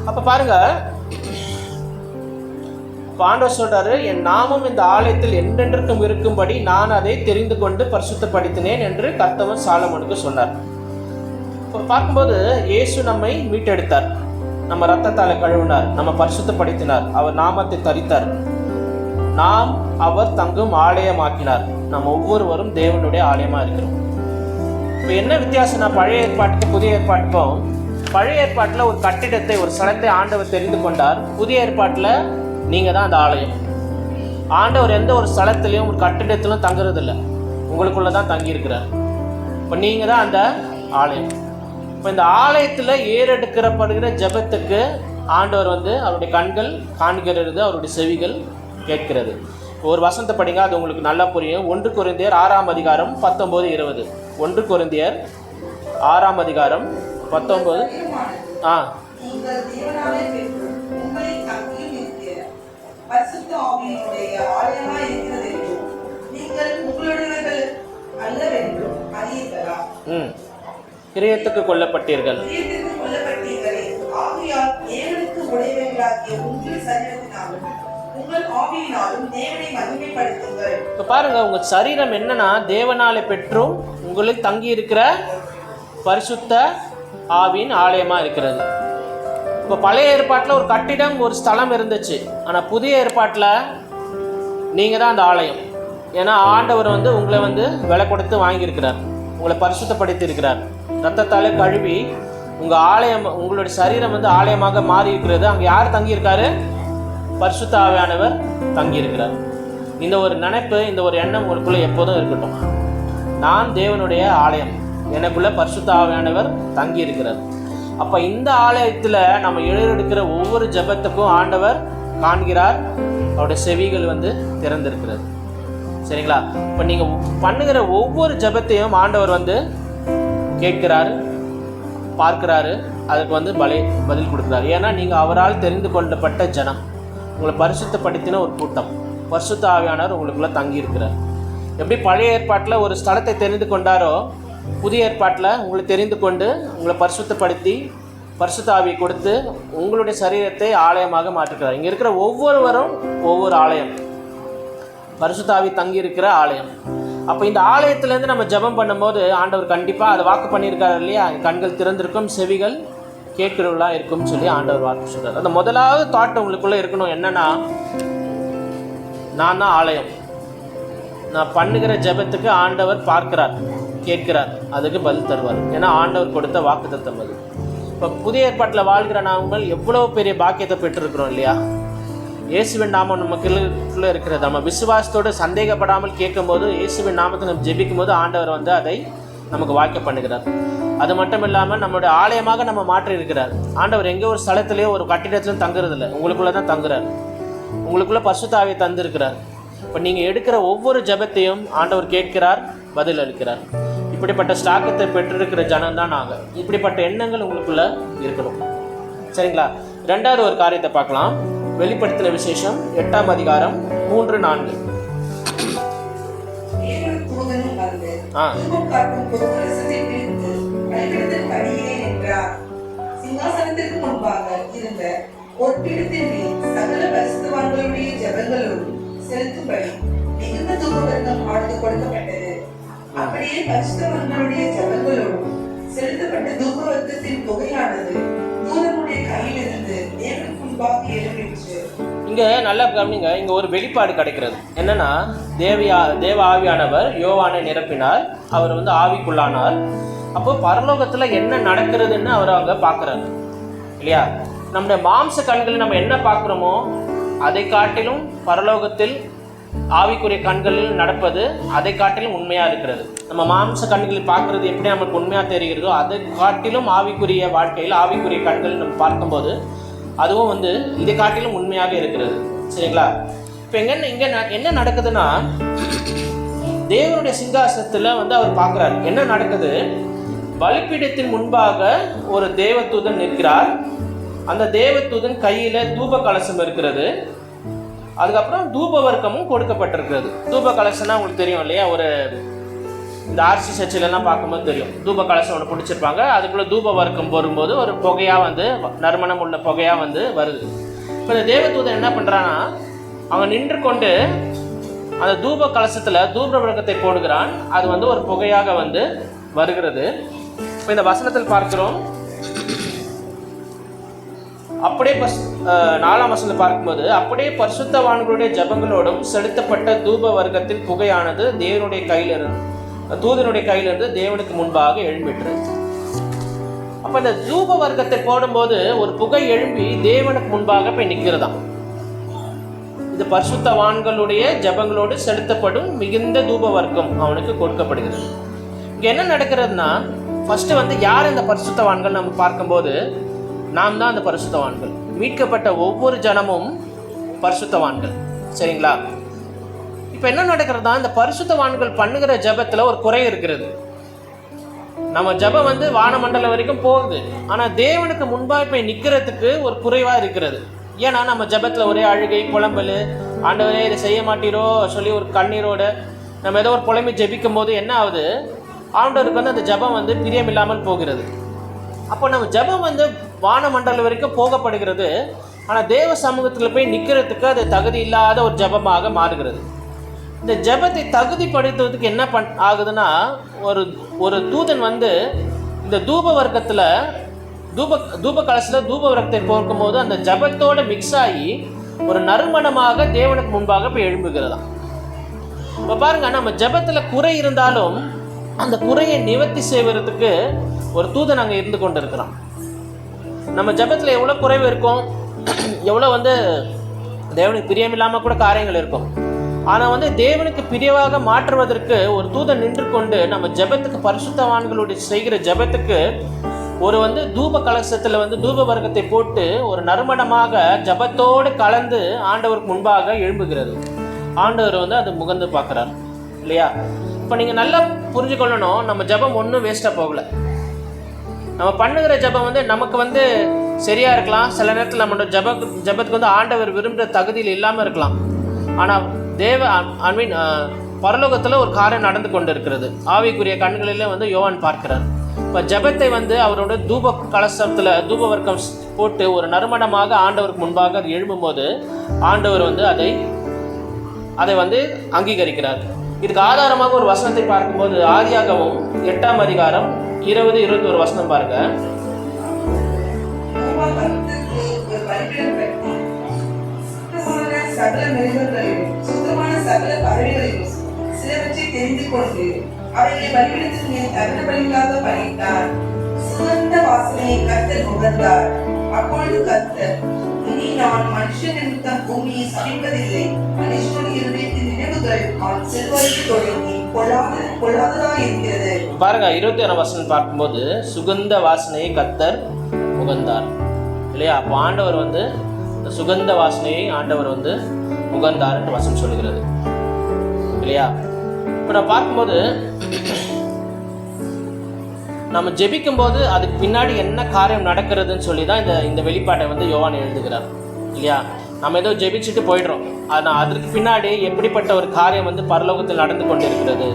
அப்போ பாருங்க, ஆண்டவர் சொல்றாரு, என் நாமம் இந்த ஆலயத்தில் என்றென்றைக்கும் இருக்கும்படி நான் அதை தெரிந்து கொண்டு பரிசுத்தப்படுத்தினேன் என்று கர்த்தர் சாலமோனுக்கு சொன்னார். இப்போ பார்க்கும்போது இயேசு நம்மை மீட்டெடுத்தார், நம்ம ரத்தத்தால் கழுவினார், நம்ம பரிசுத்தப்படுத்தினார், அவர் நாமத்தை தரித்தார், நாம் அவர் தங்கும் ஆலயமாக்கினார். நம்ம ஒவ்வொருவரும் தேவனுடைய ஆலயமா இருக்கிறோம். இப்போ என்ன வித்தியாசம்னா, பழைய ஏற்பாட்டுக்கும் புதிய ஏற்பாட்டுக்கும், பழைய ஏற்பாட்டில் ஒரு கட்டிடத்தை, ஒரு ஸ்தலத்தை ஆண்டவர் தெரிந்து கொண்டார். புதிய ஏற்பாட்டில் நீங்கள் தான் அந்த ஆலயம். ஆண்டவர் எந்த ஒரு ஸ்தலத்திலையும் ஒரு கட்டிடத்திலும் தங்குறது இல்லை, உங்களுக்குள்ள தான் தங்கி இருக்கிறார். இப்போ நீங்கள் தான் அந்த ஆலயம் இப்போ இந்த ஆலயத்தில் ஏறெடுக்கப்படுகிற ஜெபத்துக்கு ஆண்டவர் வந்து அவருடைய கண்கள் காண்கிறது, அவருடைய செவிகள் கேட்கிறது. ஒரு வசனத்தை படிங்க, அது உங்களுக்கு நல்லா புரியும். 1 கொரிந்தியர் 6ஆம் அதிகாரம் 19-20. 1 கொரிந்தியர் 6ஆம் அதிகாரம் 19. நீங்கள் தேவனாலே பெற்று உங்களை தங்கியும் இருக்கிற பரிசுத்த ஆவியினுடைய ஆலயமாய் இருக்கிறது என்றும் நீங்கள் உங்களுடையவர்கள் அல்லவென்றும் அறியீர்களா? கிரியத்துக்கு கொல்லப்பட்டீர்கள். கிரியத்துக்கு கொல்லப்பட்டீர்களே, ஆவியால் தேவனுக்கு உடையவர்களாகிய உங்கள் சரீரத்தினாலும் உங்கள் ஆவியினாலும் தேவனை மகிமைப்படுத்துங்கள். இப்போ பாருங்க, உங்க சரீரம் என்னன்னா தேவனாலே பெற்றும் உங்களில் தங்கி இருக்கிற பரிசுத்த ஆவியின் ஆலயமா இருக்கிறது. இப்போ பழைய ஏற்பாட்டில் ஒரு கட்டிடம், ஒரு ஸ்தலம் இருந்துச்சு. ஆனால் புதிய ஏற்பாட்டில் நீங்கள் தான் அந்த ஆலயம். ஏன்னா ஆண்டவர் வந்து உங்களை வந்து விலை கொடுத்து வாங்கியிருக்கிறார், உங்களை பரிசுத்தப்படுத்தி இருக்கிறார், ரத்தத்தாலே கழுவி உங்கள் ஆலயம், உங்களுடைய சரீரம் வந்து ஆலயமாக மாறி இருக்கிறது. அங்கே யார் தங்கியிருக்காரு? பரிசுத்த ஆவியானவர் தங்கியிருக்கிறார். இந்த ஒரு நினைப்பு, இந்த ஒரு எண்ணம் உங்களுக்குள்ளே எப்போதும் இருக்கட்டும். நான் தேவனுடைய ஆலயம், எனக்குள்ள பரிசுத்த ஆவியானவர் தங்கியிருக்கிறார். அப்போ இந்த ஆலயத்தில் நம்ம எழுதெடுக்கிற ஒவ்வொரு ஜெபத்துக்கும் ஆண்டவர் காண்கிறார், அவருடைய செவிகள் வந்து திறந்திருக்கிறது. சரிங்களா? இப்போ நீங்கள் பண்ணுகிற ஒவ்வொரு ஜெபத்தையும் ஆண்டவர் வந்து கேட்கிறாரு, பார்க்கிறாரு, அதுக்கு வந்து பதில் கொடுக்குறாரு. ஏன்னா நீங்கள் அவரால் தெரிந்து கொள்ளப்பட்ட ஜனம், உங்களை பரிசுத்தப்படுத்தின ஒரு கூட்டம். பரிசுத்த ஆவியானவர் உங்களுக்குள்ளே தங்கியிருக்கிறார். எப்படி பழைய ஏற்பாட்டில் ஒரு ஸ்தலத்தை தெரிந்து கொண்டாரோ, புதிய ஏற்பாட்டில் உங்களை தெரிந்து கொண்டு உங்களை பரிசுத்தப்படுத்தி பரிசுத்த ஆவியை கொடுத்து உங்களுடைய சரீரத்தை ஆலயமாக மாற்றுகிறார். இங்கே இருக்கிற ஒவ்வொருவரும் ஒவ்வொரு ஆலயம், பரிசுத்த ஆவி தங்கி இருக்கிற ஆலயம். அப்போ இந்த ஆலயத்திலேருந்து நம்ம ஜெபம் பண்ணும்போது ஆண்டவர் கண்டிப்பாக அதை வாக்கு பண்ணியிருக்காரு இல்லையா? கண்கள் திறந்திருக்கும், செவிகள் கேட்கிறவர்களா இருக்கும்னு சொல்லி ஆண்டவர் வாக்கு சொல்கிறார். அந்த முதலாவது தாட் உங்களுக்குள்ளே இருக்கணும். என்னன்னா, நான் தான் ஆலயம். நான் பண்ணுகிற ஜெபத்துக்கு ஆண்டவர் பார்க்கிறார், கேட்கிறார், அதுக்கு பதில் தருவார். ஏன்னா ஆண்டவர் கொடுத்த வாக்குத்தத்தம் அது. இப்போ புதிய ஏற்பாட்டில் வாழ்கிற நாங்கள் எவ்வளோ பெரிய பாக்கியத்தை பெற்றிருக்கிறோம் இல்லையா? இயேசுவின் நாமம் நமக்குள்ளே இருக்கிறது. நம்ம விசுவாசத்தோடு சந்தேகப்படாமல் கேட்கும்போது, இயேசுவின் நாமத்தை நம்ம ஜெபிக்கும் போது ஆண்டவர் வந்து அதை நமக்கு வாக்கிய பண்ணுகிறார். அது மட்டும் இல்லாமல் நம்மளுடைய ஆலயமாக நம்ம மாற்றி இருக்கிறார். ஆண்டவர் எங்கே ஒரு ஸ்தலத்திலேயோ ஒரு கட்டிடத்திலும் தங்குறதில்லை, உங்களுக்குள்ளே தான் தங்குறார். உங்களுக்குள்ளே பரிசுத்த ஆவியை தந்திருக்கிறார். இப்போ நீங்கள் எடுக்கிற ஒவ்வொரு ஜெபத்தையும் ஆண்டவர் கேட்கிறார், பதில் அளிக்கிறார். இப்படிப்பட்ட ஸ்டாக்கத்தை பெற்றிருக்கிற ஜனம் தான் நாங்கள். இப்படிப்பட்ட எண்ணங்கள் உங்களுக்குள்ளே இருக்கணும். சரிங்களா? ரெண்டாவது ஒரு காரியத்தை பார்க்கலாம். வெளிப்படுத்தின விசேஷம் 8ஆம் அதிகாரம் 3-4. சிங்காசனத்திற்கு முன்பாக இருந்த ஒரு பீடத்தின் மேல் சகல பரிசுத்தவான்களுடைய ஜெபங்களோடு செலுத்தும்படி மிகுந்த தூபவர்க்கம் அவனுக்கு கொடுக்கப்பட்டது. அப்படியே பரிசுத்தவான்களுடைய ஜெபங்களோடு செலுத்தப்பட்ட தூபவர்க்கத்தின் புகையானது தூதனுடைய கையிலிருந்து தேவனுக்கு முன்பாக எழும்பிற்று. இங்கே நல்லா கவனிங்க, இங்கே ஒரு வெளிப்பாடு கிடைக்கிறது. என்னன்னா, தேவ ஆவியானவர் யோவானை நிரப்பினார், அவர் வந்து ஆவிக்குள்ளானார். அப்போ பரலோகத்தில் என்ன நடக்கிறதுன்னு அவர் அங்கே பார்க்குறாரு இல்லையா? நம்முடைய மாம்ச கண்களில் நம்ம என்ன பார்க்குறோமோ அதை காட்டிலும் பரலோகத்தில் ஆவிக்குரிய கண்களில் நடப்பது அதை காட்டிலும் உண்மையாக இருக்கிறது. நம்ம மாம்ச கண்களில் பார்க்குறது எப்படி நமக்கு உண்மையாக தெரிகிறதோ அதை காட்டிலும் ஆவிக்குரிய வாழ்க்கையில் ஆவிக்குரிய கண்களில் நம்ம பார்க்கும்போது அதுவும் வந்து இதை காட்டிலும் உண்மையாக இருக்கிறது. சரிங்களா? இப்போ இங்கே என்ன நடக்குதுன்னா, தேவனுடைய சிங்காசனத்தில் வந்து அவர் பார்க்குறாரு. என்ன நடக்குது? பலிபீடத்தின் முன்பாக ஒரு தேவதூதன் நிற்கிறார். அந்த தேவதூதன் கையில் தூப கலசம் இருக்கிறது. அதுக்கப்புறம் தூப வர்க்கமும் கொடுக்கப்பட்டிருக்கிறது. தூப கலசம்னா உங்களுக்கு தெரியும் இல்லையா? ஒரு இந்த ஆர்சி சர்ச்சிலெல்லாம் பார்க்கும்போது தெரியும். தூப கலசம் ஒன்று பிடிச்சிருப்பாங்க. அதுக்குள்ளே தூப வர்க்கம் போடும்போது ஒரு புகையாக வந்து, நறுமணம் உள்ள புகையாக வந்து வருது. இப்போ இந்த தேவதூதன் என்ன பண்ணுறான்னா, அவன் நின்று கொண்டு அந்த தூப கலசத்தில் தூப வர்க்கத்தை போடுகிறான். அது வந்து ஒரு புகையாக வந்து வருகிறது. இப்போ இந்த வசனத்தில் பார்க்கிறோம். அப்படியே 4ஆம் வசனத்தில் பார்க்கும்போது, அப்படியே பரிசுத்தவான்களுடைய ஜெபங்களோடும் செலுத்தப்பட்ட தூப வர்க்கத்தின் புகையானது தூதனுடைய கையிலிருந்து தேவனுக்கு முன்பாக எழும்பிற்று. அப்ப இந்த தூப வர்க்கத்தை போடும்போது ஒரு புகை எழும்பி தேவனுக்கு முன்பாக போய் நிற்கிறதாம். இது பரிசுத்தவான்களுடைய ஜெபங்களோடு செலுத்தப்படும் மிகுந்த தூப வர்க்கம் அவனுக்கு கொடுக்கப்படுகிறது. இங்க என்ன நடக்கிறதுனா, ஃபஸ்ட்டு வந்து யார் இந்த பரிசுத்தவான்கள் நம்ம பார்க்கும்போது நாம் தான் அந்த பரிசுத்தவான்கள். மீட்கப்பட்ட ஒவ்வொரு ஜனமும் பரிசுத்தவான்கள். சரிங்களா? இப்போ என்ன நடக்கிறதா, இந்த பரிசுத்தவான்கள் பண்ணுகிற ஜெபத்தில் ஒரு குறை இருக்கிறது. நம்ம ஜெபம் வந்து வானமண்டலம் வரைக்கும் போகுது, ஆனால் தேவனுக்கு முன்பாக போய் நிற்கிறதுக்கு ஒரு குறைவாக இருக்கிறது. ஏன்னா நம்ம ஜெபத்தில் ஒரே அழுகை, புலம்பல், ஆண்டவரே இதை செய்ய மாட்டீரோ சொல்லி ஒரு கண்ணீரோட நம்ம ஏதோ ஒரு புலம்பி ஜெபிக்கும் போது என்ன ஆகுது, ஆண்டவருக்கு வந்து அந்த ஜெபம் வந்து பிரியம் இல்லாமல் போகிறது. அப்போ நம்ம ஜெபம் வந்து வானமண்டலம் வரைக்கும் போகப்படுகிறது, ஆனால் தேவ சமூகத்தில் போய் நிற்கிறதுக்கு அது தகுதி இல்லாத ஒரு ஜெபமாக மாறுகிறது. இந்த ஜெபத்தை தகுதிப்படுத்துவதுக்கு என்ன ஆகுதுன்னா, ஒரு தூதன் வந்து இந்த தூப வர்க்கத்தில் தூப கலசத்தில் தூப வர்க்கத்தை போர்க்கும் போது அந்த ஜெபத்தோடு மிக்ஸ் ஆகி ஒரு நறுமணமாக தேவனுக்கு முன்பாக போய் எழும்புகிறதாம். இப்போ பாருங்க, நம்ம ஜெபத்தில் குறை இருந்தாலும் அந்த குறையை நிவர்த்தி செய்வதற்கு ஒரு தூதன் அங்கே இருந்து கொண்டு இருக்கிறான். நம்ம ஜெபத்தில் எவ்வளோ குறைவு இருக்கும், எவ்வளோ வந்து தேவனுக்கு பிரியமில்லாமல் கூட காரியங்கள் இருக்கும். ஆனால் வந்து தேவனுக்கு பிரியவாக மாற்றுவதற்கு ஒரு தூதன் நின்று கொண்டு நம்ம ஜெபத்துக்கு பரிசுத்தவான்களுடைய செய்கிற ஜெபத்துக்கு ஒரு வந்து தூப கலசத்தில் வந்து தூப வர்க்கத்தை போட்டு ஒரு நறுமணமாக ஜெபத்தோடு கலந்து ஆண்டவருக்கு முன்பாக எழும்புகிறது. ஆண்டவர் வந்து அது முகந்து பார்க்குறார் இல்லையா? இப்போ நீங்கள் நல்லா புரிஞ்சுக்கொள்ளணும், நம்ம ஜெபம் ஒன்றும் வேஸ்ட்டாக போகலை. நம்ம பண்ணுகிற ஜெபம் வந்து நமக்கு வந்து சரியாக இருக்கலாம், சில நேரத்தில் நம்மளோட ஜெபத்துக்கு வந்து ஆண்டவர் விரும்புகிற தகுதியில் இல்லாமல் இருக்கலாம். ஆனால் பரலோகத்தில் ஒரு காரியம் நடந்து கொண்டு இருக்கிறது. ஆவிக்குரிய கண்களில் வந்து யோவான் பார்க்கிறார். இப்போ ஜெபத்தை வந்து அவரோட தூப கலசத்தில் தூப வர்க்கம் போட்டு ஒரு நறுமணமாக ஆண்டவருக்கு முன்பாக அது எழும்பும்போது ஆண்டவர் வந்து அதை வந்து அங்கீகரிக்கிறார். இதுக்கு ஆதாரமாக ஒரு வசனத்தை பார்க்கும்போது ஆதியாகமம் 8ஆம் அதிகாரம் 20-21 வசனம் பாருங்க. சகல மிருகங்களையும் சுத்தமான சகல பறவைகளையும் சிலவற்றை தெரிந்து கொண்டு அவைகளை பலிபீடத்தின் மேல் தகன பலிகளாக பலியிட்டார். சுகந்த வாசனையை கர்த்தர் முகர்ந்தார். அப்பொழுது கர்த்தர், இனி நான் மனுஷன் நிமித்தம் பூமியை சமைப்பதில்லை, மனுஷனுடைய இருதயத்தின் நினைவுகள் அவன் செல்வதற்கு தொடங்கி பொல்லாததாக இருக்கிறது. பாருங்க, 21 வசனம் பார்க்கும்போது சுகந்த வாசனையை கர்த்தர் முகர்ந்தார் இல்லையா? அப்போ ஆண்டவர் வந்து சுகந்த வாசனையை ஆண்டவர் வந்து முகந்தார் என்று வசனம் சொல்லுகிறது இல்லையா? இப்போ நான் பார்க்கும்போது நம்ம ஜெபிக்கும் போது அதுக்கு பின்னாடி என்ன காரியம் நடக்கிறதுன்னு சொல்லி தான் இந்த வெளிப்பாட்டை வந்து யோவான் எழுதுகிறார் இல்லையா? நம்ம ஏதோ ஜெபிச்சுட்டு போயிடுறோம், ஆனால் அதற்கு பின்னாடி எப்படிப்பட்ட ஒரு காரியம் வந்து பரலோகத்தில் நடந்து கொண்டு இருக்கிறது,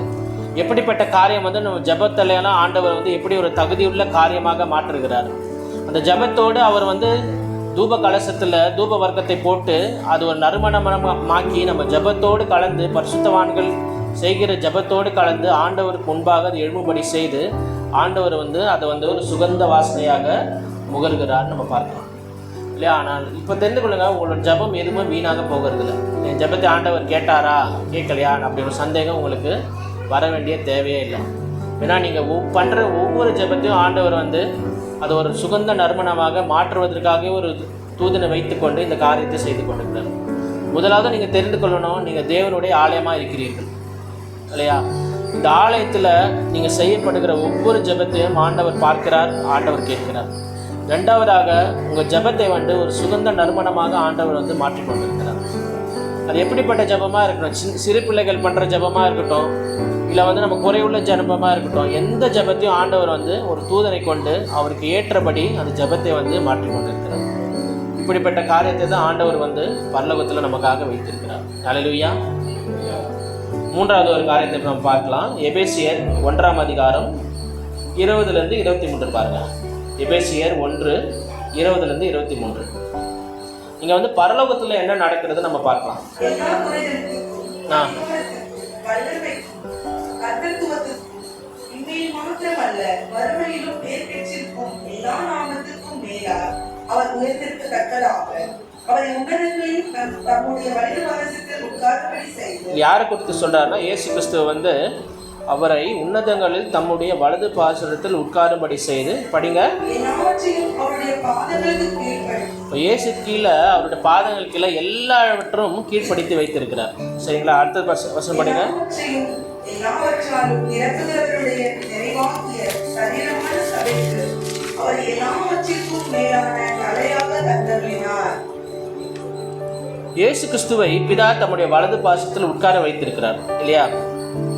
எப்படிப்பட்ட காரியம் வந்து நம்ம ஜெபத்திலையெல்லாம் ஆண்டவர் வந்து எப்படி ஒரு தகுதியுள்ள காரியமாக மாற்றுகிறார். அந்த ஜெபத்தோடு அவர் வந்து தூப கலசத்தில் தூப வர்க்கத்தை போட்டு அது ஒரு நறுமணமாக்கி நம்ம ஜெபத்தோடு கலந்து பரிசுத்தவான்கள் செய்கிற ஜெபத்தோடு கலந்து ஆண்டவருக்கு முன்பாக அது எழும்பும்படி செய்து ஆண்டவர் வந்து அதை வந்து ஒரு சுகந்த வாசனையாக முகர்கிறார் நம்ம பார்க்கலாம் இல்லையா? ஆனால் இப்போ தெரிந்து கொள்ளுங்க, உங்களோட ஜெபம் எதுவுமே வீணாக போகிறது இல்லை. என் ஜெபத்தை ஆண்டவர் கேட்டாரா கேட்கலையா அப்படி ஒரு சந்தேகம் உங்களுக்கு வர வேண்டிய தேவையே இல்லை. ஏன்னா நீங்கள் பண்ணுற ஒவ்வொரு ஜெபத்தையும் ஆண்டவர் வந்து அது ஒரு சுகந்த நறுமணமாக மாற்றுவதற்காக ஒரு தூதனை வைத்துக்கொண்டு இந்த காரியத்தை செய்து கொண்டிருக்கிறார். முதலாவது நீங்கள் தெரிந்து கொள்ளணும், நீங்கள் தேவனுடைய ஆலயமாக இருக்கிறீர்கள் இல்லையா? இந்த ஆலயத்தில் நீங்கள் செய்யப்படுகிற ஒவ்வொரு ஜெபத்தையும் ஆண்டவர் பார்க்கிறார், ஆண்டவர் கேட்கிறார். ரெண்டாவதாக உங்கள் ஜெபத்தை வந்து ஒரு சுகந்த நறுமணமாக ஆண்டவர் வந்து மாற்றிக்கொண்டிருக்கிறார். அது எப்படிப்பட்ட ஜெபமாக இருக்கட்டும், சிறு பிள்ளைகள் பண்ணுற ஜெபமாக இருக்கட்டும், இல்லை வந்து நம்ம குறைவுள்ள ஜெபமாக இருக்கட்டும், எந்த ஜெபத்தையும் ஆண்டவர் வந்து ஒரு தூதனை கொண்டு அவருக்கு ஏற்றபடி அந்த ஜெபத்தை வந்து மாற்றிக்கொண்டிருக்கிறார். இப்படிப்பட்ட காரியத்தை தான் ஆண்டவர் வந்து பரலோகத்தில் நமக்காக வைத்திருக்கிறார். அல்லேலூயா. மூன்றாவது ஒரு காரியத்தை நம்ம பார்க்கலாம். எபேசியர் 1ஆம் அதிகாரம் 20-23 பாருங்க. எபேசியர் 1:20-23. இங்கே வந்து பரலோகத்தில் என்ன நடக்கிறது நம்ம பார்க்கலாம். அவர் உயர்ந்திருக்கத்தக்கதாக அவரை உன்னதங்களில் தம்முடைய வலது பாரசத்தில் உட்காரும்படி செய்தார். யாரை குறித்து சொல்றாருன்னா, இயேசு கிறிஸ்துவ வந்து அவரை உன்னதங்களில் தம்முடைய வலது பாசனத்தில் உட்காரும்படி செய்து படிங்க. இயேசு கீழே அவருடைய பாதங்கள் கீழே எல்லாவற்றும் கீழ்ப்படுத்தி வைத்திருக்கிறார். சரிங்களா? அடுத்த வசனம் படிங்க. நிறைவாகிய சரீரமான சபைக்கு அவர் எல்லாவற்றிற்கும் மேலான தலையாக தந்தருளினார். இயேசு கிறிஸ்துவை பிதா தம்முடைய வலது பாசத்தில் உட்கார வைத்திருக்கிறார் இல்லையா?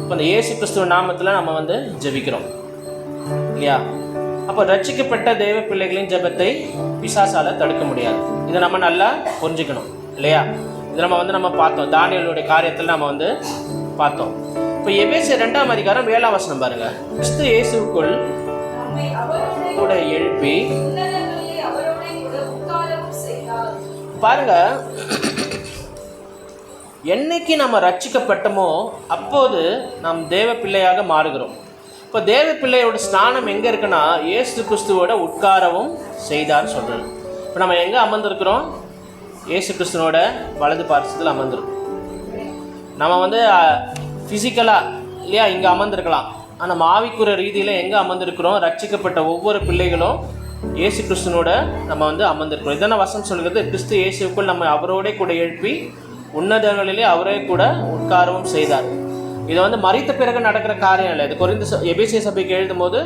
இப்போ இந்த இயேசு கிறிஸ்துவ நாமத்தில் நம்ம வந்து ஜெபிக்கிறோம் இல்லையா? அப்போ ரட்சிக்கப்பட்ட தேவ பிள்ளைகளின் ஜெபத்தை பிசாசால தடுக்க முடியாது. இதை நம்ம நல்லா புரிஞ்சுக்கணும் இல்லையா? இதை நம்ம பார்த்தோம், தானியேலுடைய காரியத்தில் நம்ம வந்து பார்த்தோம். இப்போ எபேசியர் 2ஆம் அதிகாரம் 7ஆம் வசனம் பாருங்க. கிறிஸ்து இயேசுக்குள் கூட எழுப்பி பாருங்க, என்னைக்கு நம்ம ரட்சிக்கப்பட்டோமோ அப்போது நாம் தேவ பிள்ளையாக மாறுகிறோம். இப்போ தேவ பிள்ளையோட ஸ்நானம் எங்கே இருக்குன்னா இயேசு கிறிஸ்துவோட உட்காரவும் செய்தார் சொல்கிறது. இப்போ நம்ம எங்கே அமர்ந்திருக்கிறோம்? இயேசு கிறிஸ்துவோட வலது பார்சத்தில் அமர்ந்திருக்கோம். நம்ம வந்து ஃபிசிக்கலாக இல்லையா இங்கே அமர்ந்திருக்கலாம், ஆனால் நம்ம ஆவிக்குரிய ரீதியில் எங்கே அமர்ந்திருக்கிறோம்? ரட்சிக்கப்பட்ட ஒவ்வொரு பிள்ளைகளும் இயேசு கிறிஸ்துவோட நம்ம வந்து அமர்ந்திருக்கிறோம். இதான வசனம் சொல்கிறது, கிறிஸ்து இயேசுக்குள் நம்ம அவரோட கூட எழுப்பி உன்னதங்களிலே அவரே கூட உட்காரவும் செய்தார். இதை வந்து மரித்த பிறகு நடக்கிற காரியம் இல்லை. இது கொரிந்து எபேசிய சபைக்கு எழுதும் போது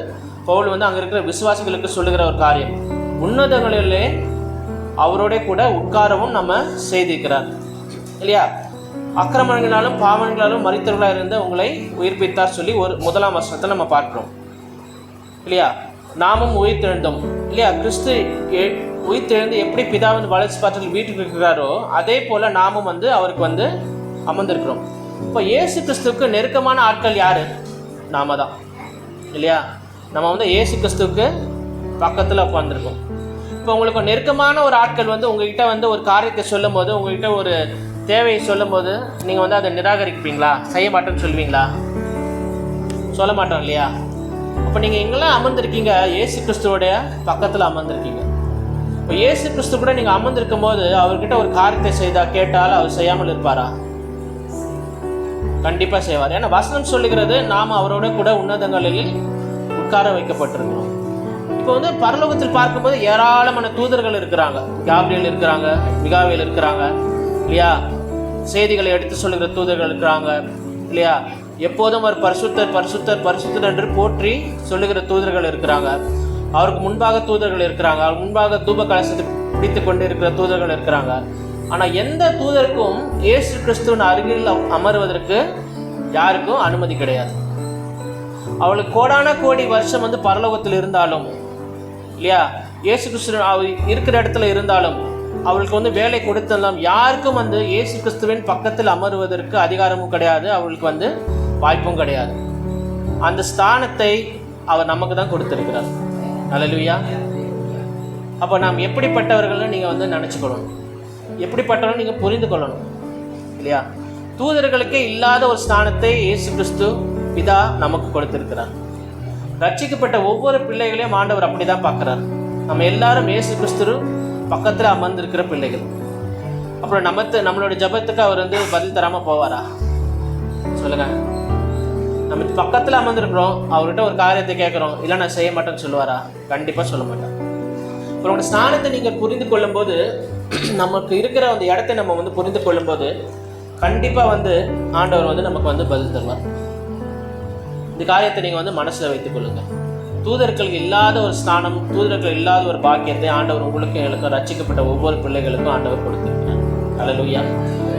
பவுல் வந்து அங்கே இருக்கிற விசுவாசிகளுக்கு சொல்லுகிற ஒரு காரியம். உன்னதங்களிலே அவரோட கூட உட்காரவும் நம்ம செய்திருக்கிறார் இல்லையா? அக்கிரமங்களாலும் பாவங்களாலும் மரித்தவர்களாக இருந்த உங்களை உயிர்ப்பித்தார் சொல்லி ஒரு 1ஆம் வசனத்தை நம்ம பார்க்கிறோம் இல்லையா? நாமும் உயிர்த்தெழுந்தோம் இல்லையா? கிறிஸ்து உயிர்த்தெழுந்து எப்படி பிதாவின் வளர்ச்சி பாற்றில் வீட்டுக்கு இருக்கிறாரோ அதே போல் நாமும் வந்து அவருக்கு வந்து அமர்ந்திருக்கிறோம். இப்போ இயேசு கிறிஸ்துவுக்கு நெருக்கமான ஆட்கள் யார்? நாம தான் இல்லையா? நம்ம வந்து இயேசு கிறிஸ்துவுக்கு பக்கத்தில் உட்காந்துருக்கோம். இப்போ உங்களுக்கு நெருக்கமான ஒரு ஆட்கள் வந்து உங்ககிட்ட வந்து ஒரு காரியத்தை சொல்லும் போது, உங்ககிட்ட ஒரு தேவையை சொல்லும் போது நீங்கள் வந்து அதை நிராகரிப்பீங்களா? செய்ய மாட்டேன்னு சொல்லுவீங்களா? சொல்ல மாட்டோம் இல்லையா? அப்போ நீங்கள் எங்கெல்லாம் அமர்ந்திருக்கீங்க? இயேசு கிறிஸ்துவோடைய பக்கத்தில் அமர்ந்திருக்கீங்க. இப்போ இயேசு கிறிஸ்து கூட நீங்கள் அமர்ந்திருக்கும் போது அவர்கிட்ட ஒரு காரியத்தை கேட்டால் அவர் செய்யாமல் இருப்பாரா? கண்டிப்பாக செய்வார். ஏன்னா வசனம் சொல்லுகிறது நாம் அவரோட கூட உன்னதங்களில் உட்கார வைக்கப்பட்டிருக்கிறோம். இப்போ வந்து பரலோகத்தில் பார்க்கும்போது ஏராளமான தூதர்கள் இருக்கிறாங்க. காபிரியல் இருக்கிறாங்க, மிகாவேல் இருக்கிறாங்க இல்லையா? செய்திகளை எடுத்து சொல்லுகிற தூதர்கள் இருக்கிறாங்க இல்லையா? எப்போதும் ஒரு பரிசுத்தர் பரிசுத்தர் பரிசுத்தர் என்று போற்றி சொல்லுகிற தூதர்கள் இருக்கிறாங்க. அவருக்கு முன்பாக தூதர்கள் இருக்கிறாங்க. அவர் முன்பாக தூப கலசத்தை பிடித்து கொண்டு இருக்கிற தூதர்கள் இருக்கிறாங்க. ஆனால் எந்த தூதருக்கும் இயேசு கிறிஸ்துவின் அருகில் அமர்வதற்கு யாருக்கும் அனுமதி கிடையாது. அவளுக்கு கோடான கோடி வருஷம் வந்து பரலோகத்தில் இருந்தாலும் இல்லையா, இயேசு கிறிஸ்து இருக்கிற இடத்துல இருந்தாலும் அவளுக்கு வந்து வேலை கொடுத்தாலும் யாருக்கும் வந்து இயேசு கிறிஸ்துவின் பக்கத்தில் அமருவதற்கு அதிகாரமும் கிடையாது, அவளுக்கு வந்து வாய்ப்பும் கிடையாது. அந்த ஸ்தானத்தை அவர் நமக்கு தான் கொடுத்திருக்கிறார். அல்லேலூயா. அப்போ நாம் எப்படிப்பட்டவர்கள்னு நீங்கள் வந்து நினச்சிக்கணும், எப்படிப்பட்டவர்கள் நீங்கள் புரிந்து கொள்ளணும் இல்லையா? தூதர்களுக்கே இல்லாத ஒரு ஸ்தானத்தை இயேசு கிறிஸ்து பிதா நமக்கு கொடுத்திருக்கிறார். ரட்சிக்கப்பட்ட ஒவ்வொரு பிள்ளைகளையும் ஆண்டவர் அப்படி தான் பார்க்குறார். நம்ம எல்லாரும் இயேசு கிறிஸ்து பக்கத்தில் அமர்ந்திருக்கிற பிள்ளைகள். அப்புறம் நம்மளோட ஜபத்துக்கு அவர் வந்து பதில் தராமல் போவாரா? சொல்லுங்க. நம்ம பக்கத்தில் அமர்ந்திருக்கிறோம், அவர்கிட்ட ஒரு காரியத்தை கேட்குறோம், இல்லை நான் செய்ய மாட்டேன்னு சொல்லுவாரா? கண்டிப்பாக சொல்ல மாட்டேன். உங்களோட ஸ்நானத்தை நீங்கள் புரிந்து கொள்ளும்போது, நமக்கு இருக்கிற அந்த இடத்தை நம்ம வந்து புரிந்து கொள்ளும்போது கண்டிப்பாக வந்து ஆண்டவர் வந்து நமக்கு வந்து பதில் தருவார். இந்த காரியத்தை நீங்கள் வந்து மனசில் வைத்துக் கொள்ளுங்கள். தூதர்களுக்கு இல்லாத ஒரு ஸ்நானம், தூதர்கள் இல்லாத ஒரு பாக்கியத்தை ஆண்டவர் உங்களுக்கு எங்களுக்கு ரட்சிக்கப்பட்ட ஒவ்வொரு பிள்ளைகளுக்கும் ஆண்டவர் கொடுத்திருக்கிறார். அல்லேலூயா.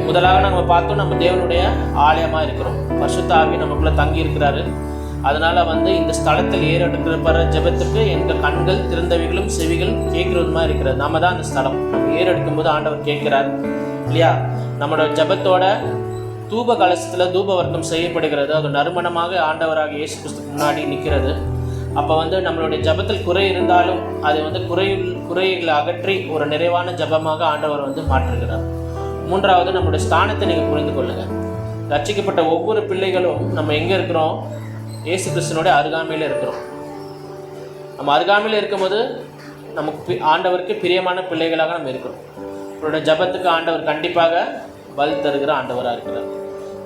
முதலாக நம்ம பார்த்தோம், நம்ம தேவனுடைய ஆலயமாக இருக்கிறோம். பரிசுத்த ஆவி நமக்குள்ளே தங்கி இருக்கிறாரு. அதனால் வந்து இந்த ஸ்தலத்தில் ஏறெடுக்கிற ஜெபத்துக்கு எங்கள் கண்கள் திறந்தவைகளும் செவிகள் கேட்குறதுமா இருக்கிறது. நம்ம தான் அந்த ஸ்தலம். நம்ம ஏறெடுக்கும் போது ஆண்டவர் கேட்கிறார் இல்லையா? நம்மளோட ஜெபத்தோட தூப கலசத்தில் தூப வர்க்கம் செய்யப்படுகிறது. அது நறுமணமாக ஆண்டவராக இயேசு கிறிஸ்துக்கு முன்னாடி நிற்கிறது. அப்போ வந்து நம்மளுடைய ஜெபத்தில் குறை இருந்தாலும் அது வந்து குறைகளை அகற்றி ஒரு நிறைவான ஜெபமாக ஆண்டவர் வந்து மாற்றுகிறார். மூன்றாவது, நம்மளுடைய ஸ்தானத்தை நீங்கள் புரிந்து கொள்ளுங்கள். ரட்சிக்கப்பட்ட ஒவ்வொரு பிள்ளைகளும் நம்ம எங்கே இருக்கிறோம்? இயேசு கிறிஸ்துனுடைய அருகாமையில் இருக்கிறோம். நம்ம அருகாமையில் இருக்கும்போது நமக்கு ஆண்டவருக்கு பிரியமான பிள்ளைகளாக நம்ம இருக்கிறோம். அவருடைய ஜபத்துக்கு ஆண்டவர் கண்டிப்பாக பதில் தருகிற ஆண்டவராக இருக்கிறார்.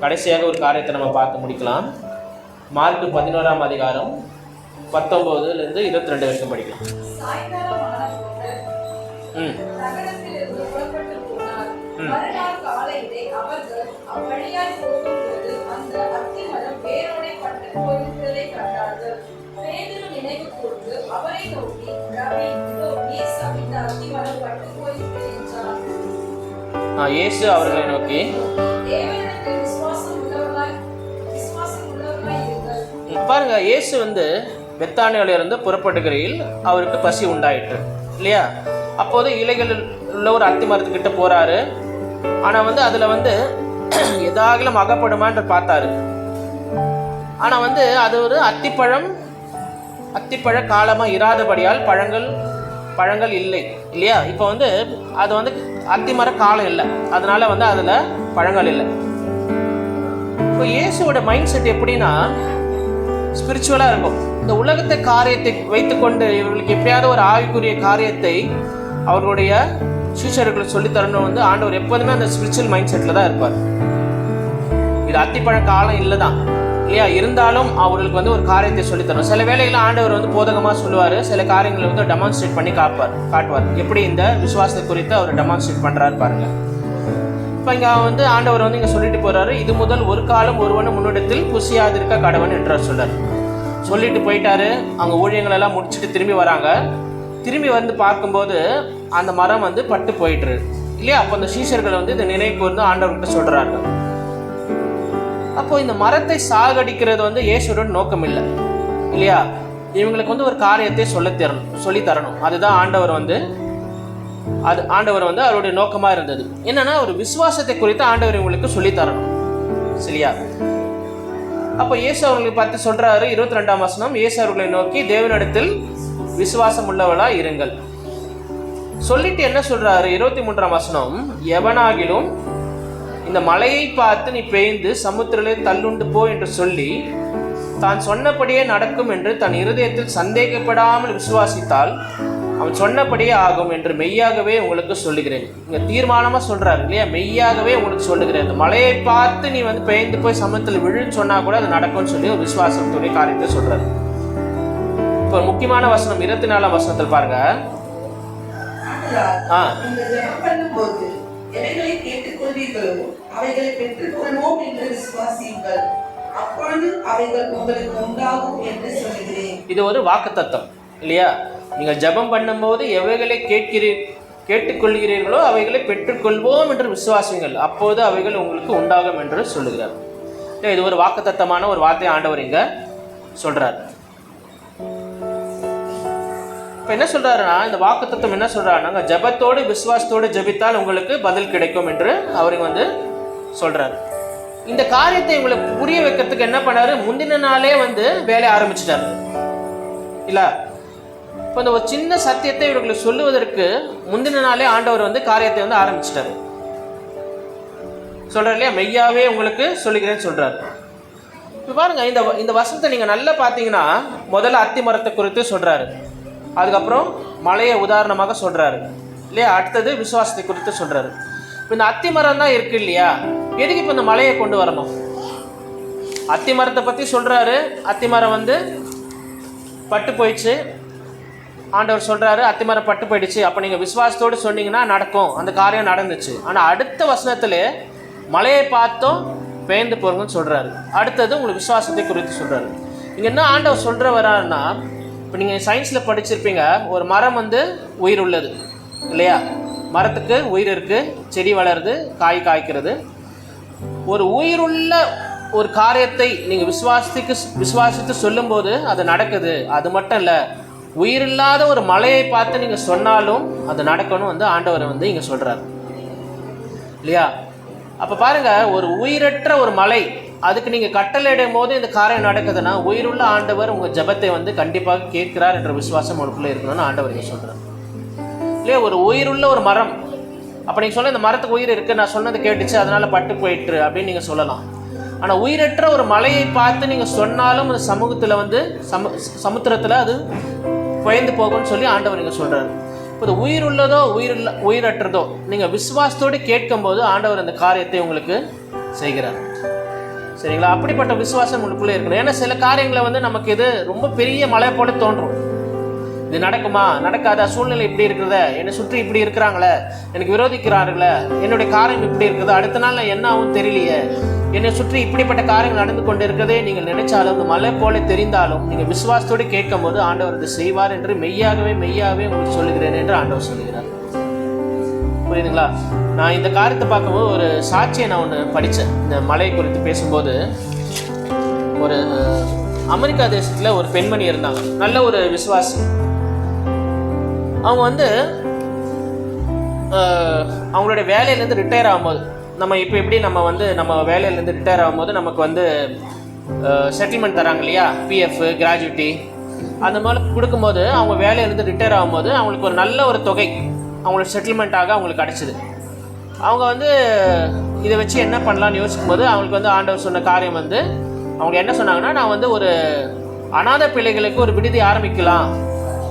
கடைசியாக ஒரு காரியத்தை நம்ம பார்த்து முடிக்கலாம். மார்க்கு 11ஆம் அதிகாரம் 19 22 வரைக்கும் படிக்கலாம். மறுநாள் காலையிலே அவர்கள் அவ்வழியாய் போகும்போது அந்த அத்தி மரம் வேரோடே பட்டு போயிருந்ததை கண்டார்கள். ரவி, இதோ நீர் சபித்த அத்திமரம் பட்டுப் போயிற்று என்றார். இயேசு அவர்களை நோக்கி, தேவனிடத்தில் விசுவாசம் உள்ளவர்களாய் இருங்கள். பாருங்க, இயேசு வந்து பெத்தானியாவில இருந்து புறப்படுகையில் அவருக்கு பசி உண்டாயிற்று இல்லையா? அப்போது இலைகள் உள்ள ஒரு அத்தி மரத்துக்கிட்ட போறாரு. ஆனா வந்து அதுல வந்து எதாகிலும் அகப்படுமான்னு பார்த்தாரு. ஆனா வந்து அது ஒரு அத்திப்பழ காலமா இராதபடியால் பழங்கள் இல்லை இல்லையா? இப்போ வந்து அது வந்து அத்திமர காலம் இல்லை, அதனால வந்து அதுல பழங்கள் இல்லை. இப்போ இயேசுவோட மைண்ட் செட் எப்படின்னா ஸ்பிரிச்சுவலாக இருக்கும். இந்த உலகத்தை காரியத்தை வைத்துக்கொண்டு இவர்களுக்கு எப்படியாவது ஒரு ஆவிக்குரிய காரியத்தை அவர்களுடைய சீஷர்களுக்கு சொல்லித்தரணும் வந்து ஆண்டவர் எப்போதுமே அந்த ஸ்பிரிச்சுவல் மைண்ட் செட்டில் தான் இருப்பார். இது அத்திப்பழ காலம் இல்லை தான் இல்லையா? இருந்தாலும் அவர்களுக்கு வந்து ஒரு காரியத்தை சொல்லித்தரணும். சில வேளையில் ஆண்டவர் வந்து போதகமாக சொல்லுவார், சில காரியங்களை வந்து டெமான்ஸ்ட்ரேட் பண்ணி காட்டுவார். எப்படி இந்த விசுவாசத்தை குறித்து அவர் டெமான்ஸ்ட்ரேட் பண்ணுறாரு பாருங்க. இப்போ இங்கே வந்து ஆண்டவர் வந்து இங்கே சொல்லிட்டு போகிறாரு, இது முதல் ஒரு காலம் ஒருவனும் முன்னிடத்தில் புசியாதிருக்க கடவன் என்றார் சொல்றார். சொல்லிட்டு போயிட்டாரு. அவங்க ஊழியங்கள் எல்லாம் முடிச்சுட்டு திரும்பி வராங்க. திரும்பி வந்து பார்க்கும்போது அந்த மரம் வந்து பட்டு போயிட்டுரு இல்லையா? அப்போ அந்த சீஷர்கள் வந்து இந்த நினைவுக்கு வந்து ஆண்டவர்கிட்ட சொல்கிறாங்க. அப்போ இந்த மரத்தை சாகடிக்கிறது வந்து இயேசுவோட நோக்கம் இல்லை இல்லையா? இவங்களுக்கு வந்து ஒரு காரியத்தை சொல்லி தரணும். அதுதான் ஆண்டவர் வந்து அவருடைய நோக்கமாக இருந்தது. என்னன்னா ஒரு விசுவாசத்தை குறித்து ஆண்டவர் இவங்களுக்கு சொல்லி தரணும் சரியா? அப்போ இயேசு அவர்களை பார்த்து சொல்றாரு, 22ஆம் வசனம், இயேசு அவர்களை நோக்கி, தேவனிடத்தில் விசுவாசம் உள்ளவளா இருங்கள் சொல்லிட்டு என்ன சொல்றாரு? 23ஆம் வசனம், எவனாகிலும் இந்த மலையை பார்த்து நீ பெய்ந்து சமுத்திரத்திலே தள்ளுண்டு போ என்று சொல்லி தான் சொன்னபடியே நடக்கும் என்று தன் இருதயத்தில் சந்தேகப்படாமல் விசுவாசித்தால் அவன் சொன்னபடியே ஆகும் என்று மெய்யாகவே உங்களுக்கு சொல்லுகிறேன். இங்க தீர்மானமா சொல்றாரு இல்லையா? மெய்யாகவே உங்களுக்கு சொல்லுகிறேன். இந்த மலையை பார்த்து நீ வந்து பெயர்ந்து போய் சமத்தில் விழுன்னு சொன்னா கூட அது நடக்கும்னு சொல்லி ஒரு விசுவாசத்துடைய காரியத்தை சொல்றாரு. இப்போ முக்கியமான வசனம் 24ஆம் வசனத்தில் பாருங்க. எவைகளை கேட்டுக்கொள்வீர்களோ அவைகளை பெற்றுக்கொள்வோம் என்று விசுவாசியுங்கள், அப்பொழுது அவைகள் உங்களுக்கு உண்டாகும் என்று சொல்லுகிறேன். இது ஒரு வாக்குத்தத்தம் இல்லையா? நீங்கள் ஜெபம் பண்ணும்போது எவைகளை கேட்டுக்கொள்கிறீர்களோ அவைகளை பெற்றுக்கொள்வோம் என்று விசுவாசியுங்கள், அப்போது அவைகள் உங்களுக்கு உண்டாகும் என்று சொல்லுகிறார். இது ஒரு வாக்குத்தத்தமான ஒரு வார்த்தையை ஆண்டவர் இங்க சொல்றார். இப்போ என்ன சொல்றாருன்னா, இந்த வாக்குத்தத்தம் என்ன சொல்றாருன்னா, ஜெபத்தோடு விசுவாசத்தோடு ஜெபித்தால் உங்களுக்கு பதில் கிடைக்கும் என்று அவருக்கு வந்து சொல்றாரு. இந்த காரியத்தை உங்களுக்கு புரிய வைக்கிறதுக்கு என்ன பண்ணாரு? முந்தின நாளே வந்து வேலையை ஆரம்பிச்சிட்டாரு இல்ல? இப்போ இந்த ஒரு சின்ன சத்தியத்தை இவர்களுக்கு சொல்லுவதற்கு முந்தின நாளே ஆண்டவர் வந்து காரியத்தை வந்து ஆரம்பிச்சிட்டாரு. சொல்றாரு இல்லையா? மெய்யாவே உங்களுக்கு சொல்லுகிறேன்னு சொல்றாரு. இப்போ பாருங்க, இந்த வசனத்தை நீங்க நல்லா பார்த்தீங்கன்னா, முதல்ல அத்தி மரத்தை குறித்து சொல்றாரு, அதுக்கப்புறம் மலையை உதாரணமாக சொல்றாரு இல்லையா? அடுத்தது விசுவாசத்தை குறித்து சொல்றாரு. இப்போ இந்த அத்தி மரம் தான் இருக்கு இல்லையா? எதுக்கு இப்போ இந்த மலையை கொண்டு வரணும்? அத்தி மரத்தை பற்றி சொல்றாரு. அத்தி மரம் வந்து பட்டு போயிடுச்சு. ஆண்டவர் சொல்றாரு, அத்தி மரம் பட்டு போயிடுச்சு, அப்போ நீங்கள் விசுவாசத்தோடு சொன்னீங்கன்னா நடக்கும், அந்த காரியம் நடந்துச்சு. ஆனால் அடுத்த வசனத்துல மலையை பார்த்தோம் பெயர்ந்து போறோங்கன்னு சொல்றாரு. அடுத்தது உங்களுக்கு விசுவாசத்தை குறித்து சொல்றாரு. இங்க என்ன ஆண்டவர் சொல்ற வராருன்னா, இப்போ நீங்கள் சயின்ஸில் படிச்சிருப்பீங்க, ஒரு மரம் வந்து உயிர் உள்ளது இல்லையா? மரத்துக்கு உயிர் இருக்குது, செடி வளருது, காய் காய்க்கிறது. ஒரு உயிருள்ள ஒரு காரியத்தை நீங்கள் விசுவாசித்து சொல்லும்போது அது நடக்குது. அது மட்டும் இல்லை, உயிரில்லாத ஒரு மலையை பார்த்து நீங்கள் சொன்னாலும் அது நடக்கணும் வந்து ஆண்டவர் வந்து இங்கே சொல்கிறார் இல்லையா? அப்போ பாருங்கள், ஒரு உயிரற்ற ஒரு மலை, அதுக்கு நீங்கள் கட்டளையிடும் போது இந்த காரியம் நடக்குதுன்னா, உயிருள்ள ஆண்டவர் உங்கள் ஜெபத்தை வந்து கண்டிப்பாக கேட்கிறார் என்ற விசுவாசம் உங்களுக்குள்ளே இருக்கணும்னு ஆண்டவர் இங்கே சொல்கிறார் இல்லையா? ஒரு உயிருள்ள ஒரு மரம், அப்போ நீங்கள் சொல்ல இந்த மரத்துக்கு உயிர் இருக்குது, நான் சொன்னது கேட்டுச்சு அதனால் பட்டு போயிட்டு அப்படின்னு நீங்கள் சொல்லலாம். ஆனால் உயிரற்ற ஒரு மலையை பார்த்து நீங்கள் சொன்னாலும் அந்த சமூகத்தில் வந்து சமுத்திரத்தில் அது பயந்து போகும்னு சொல்லி ஆண்டவர் இங்கே சொல்கிறார். இப்போ இது உயிர் உள்ளதோ உயிரற்றதோ நீங்கள் விசுவாசத்தோடு கேட்கும்போது ஆண்டவர் அந்த காரியத்தை உங்களுக்கு செய்கிறார் சரிங்களா? அப்படிப்பட்ட விசுவாசம் உங்களுக்குள்ளே இருக்கணும். ஏன்னா சில காரியங்களை வந்து நமக்கு இது ரொம்ப பெரிய மலை போல தோன்றும். இது நடக்குமா, நடக்காதா, சூழ்நிலை இப்படி இருக்கிறத, என்னை சுற்றி இப்படி இருக்கிறாங்களே, எனக்கு விரோதிக்கிறார்களே, என்னுடைய காரியம் இப்படி இருக்குது, அடுத்த நாள் நான் என்ன ஆகும் தெரியலையே, என்னை சுற்றி இப்படிப்பட்ட காரியங்கள் நடந்து கொண்டு இருக்கிறதே நீங்கள் நினைச்சாலும், இந்த மலை போல தெரிந்தாலும் நீங்கள் விசுவாசத்தோடு கேட்கும் போது ஆண்டவர் இது செய்வார் என்று மெய்யாகவே உங்களுக்கு சொல்லுகிறேன் என்று ஆண்டவர் சொல்லுகிறார். புரியுதுங்களா? நான் இந்த காரியத்தை பார்க்கும்போது ஒரு சாட்சியை நான் ஒன்று படித்தேன். இந்த மலை குறித்து பேசும்போது, ஒரு அமெரிக்கா தேசத்தில் ஒரு பெண்மணி இருந்தாங்க, நல்ல ஒரு விசுவாசி. அவங்க வந்து அவங்களுடைய வேலையிலேருந்து ரிட்டையர் ஆகும்போது, நம்ம இப்போ எப்படி நம்ம வேலையிலேருந்து ரிட்டையர் ஆகும்போது நமக்கு வந்து செட்டில்மெண்ட் தராங்க இல்லையா, பிஎஃப், கிராஜுவிட்டி, அந்த மாதிரி கொடுக்கும்போது அவங்க வேலையிலேருந்து ரிட்டையர் ஆகும்போது அவங்களுக்கு ஒரு நல்ல ஒரு தொகை அவங்களுக்கு செட்டில்மெண்ட்டாக அவங்களுக்கு கிடச்சிது. அவங்க வந்து இதை வச்சு என்ன பண்ணலான்னு யோசிக்கும்போது அவங்களுக்கு வந்து ஆண்டவர் சொன்ன காரியம் வந்து, அவங்க என்ன சொன்னாங்கன்னா, நான் வந்து ஒரு அநாத பிள்ளைகளுக்கு ஒரு விடுதி ஆரம்பிக்கலாம்,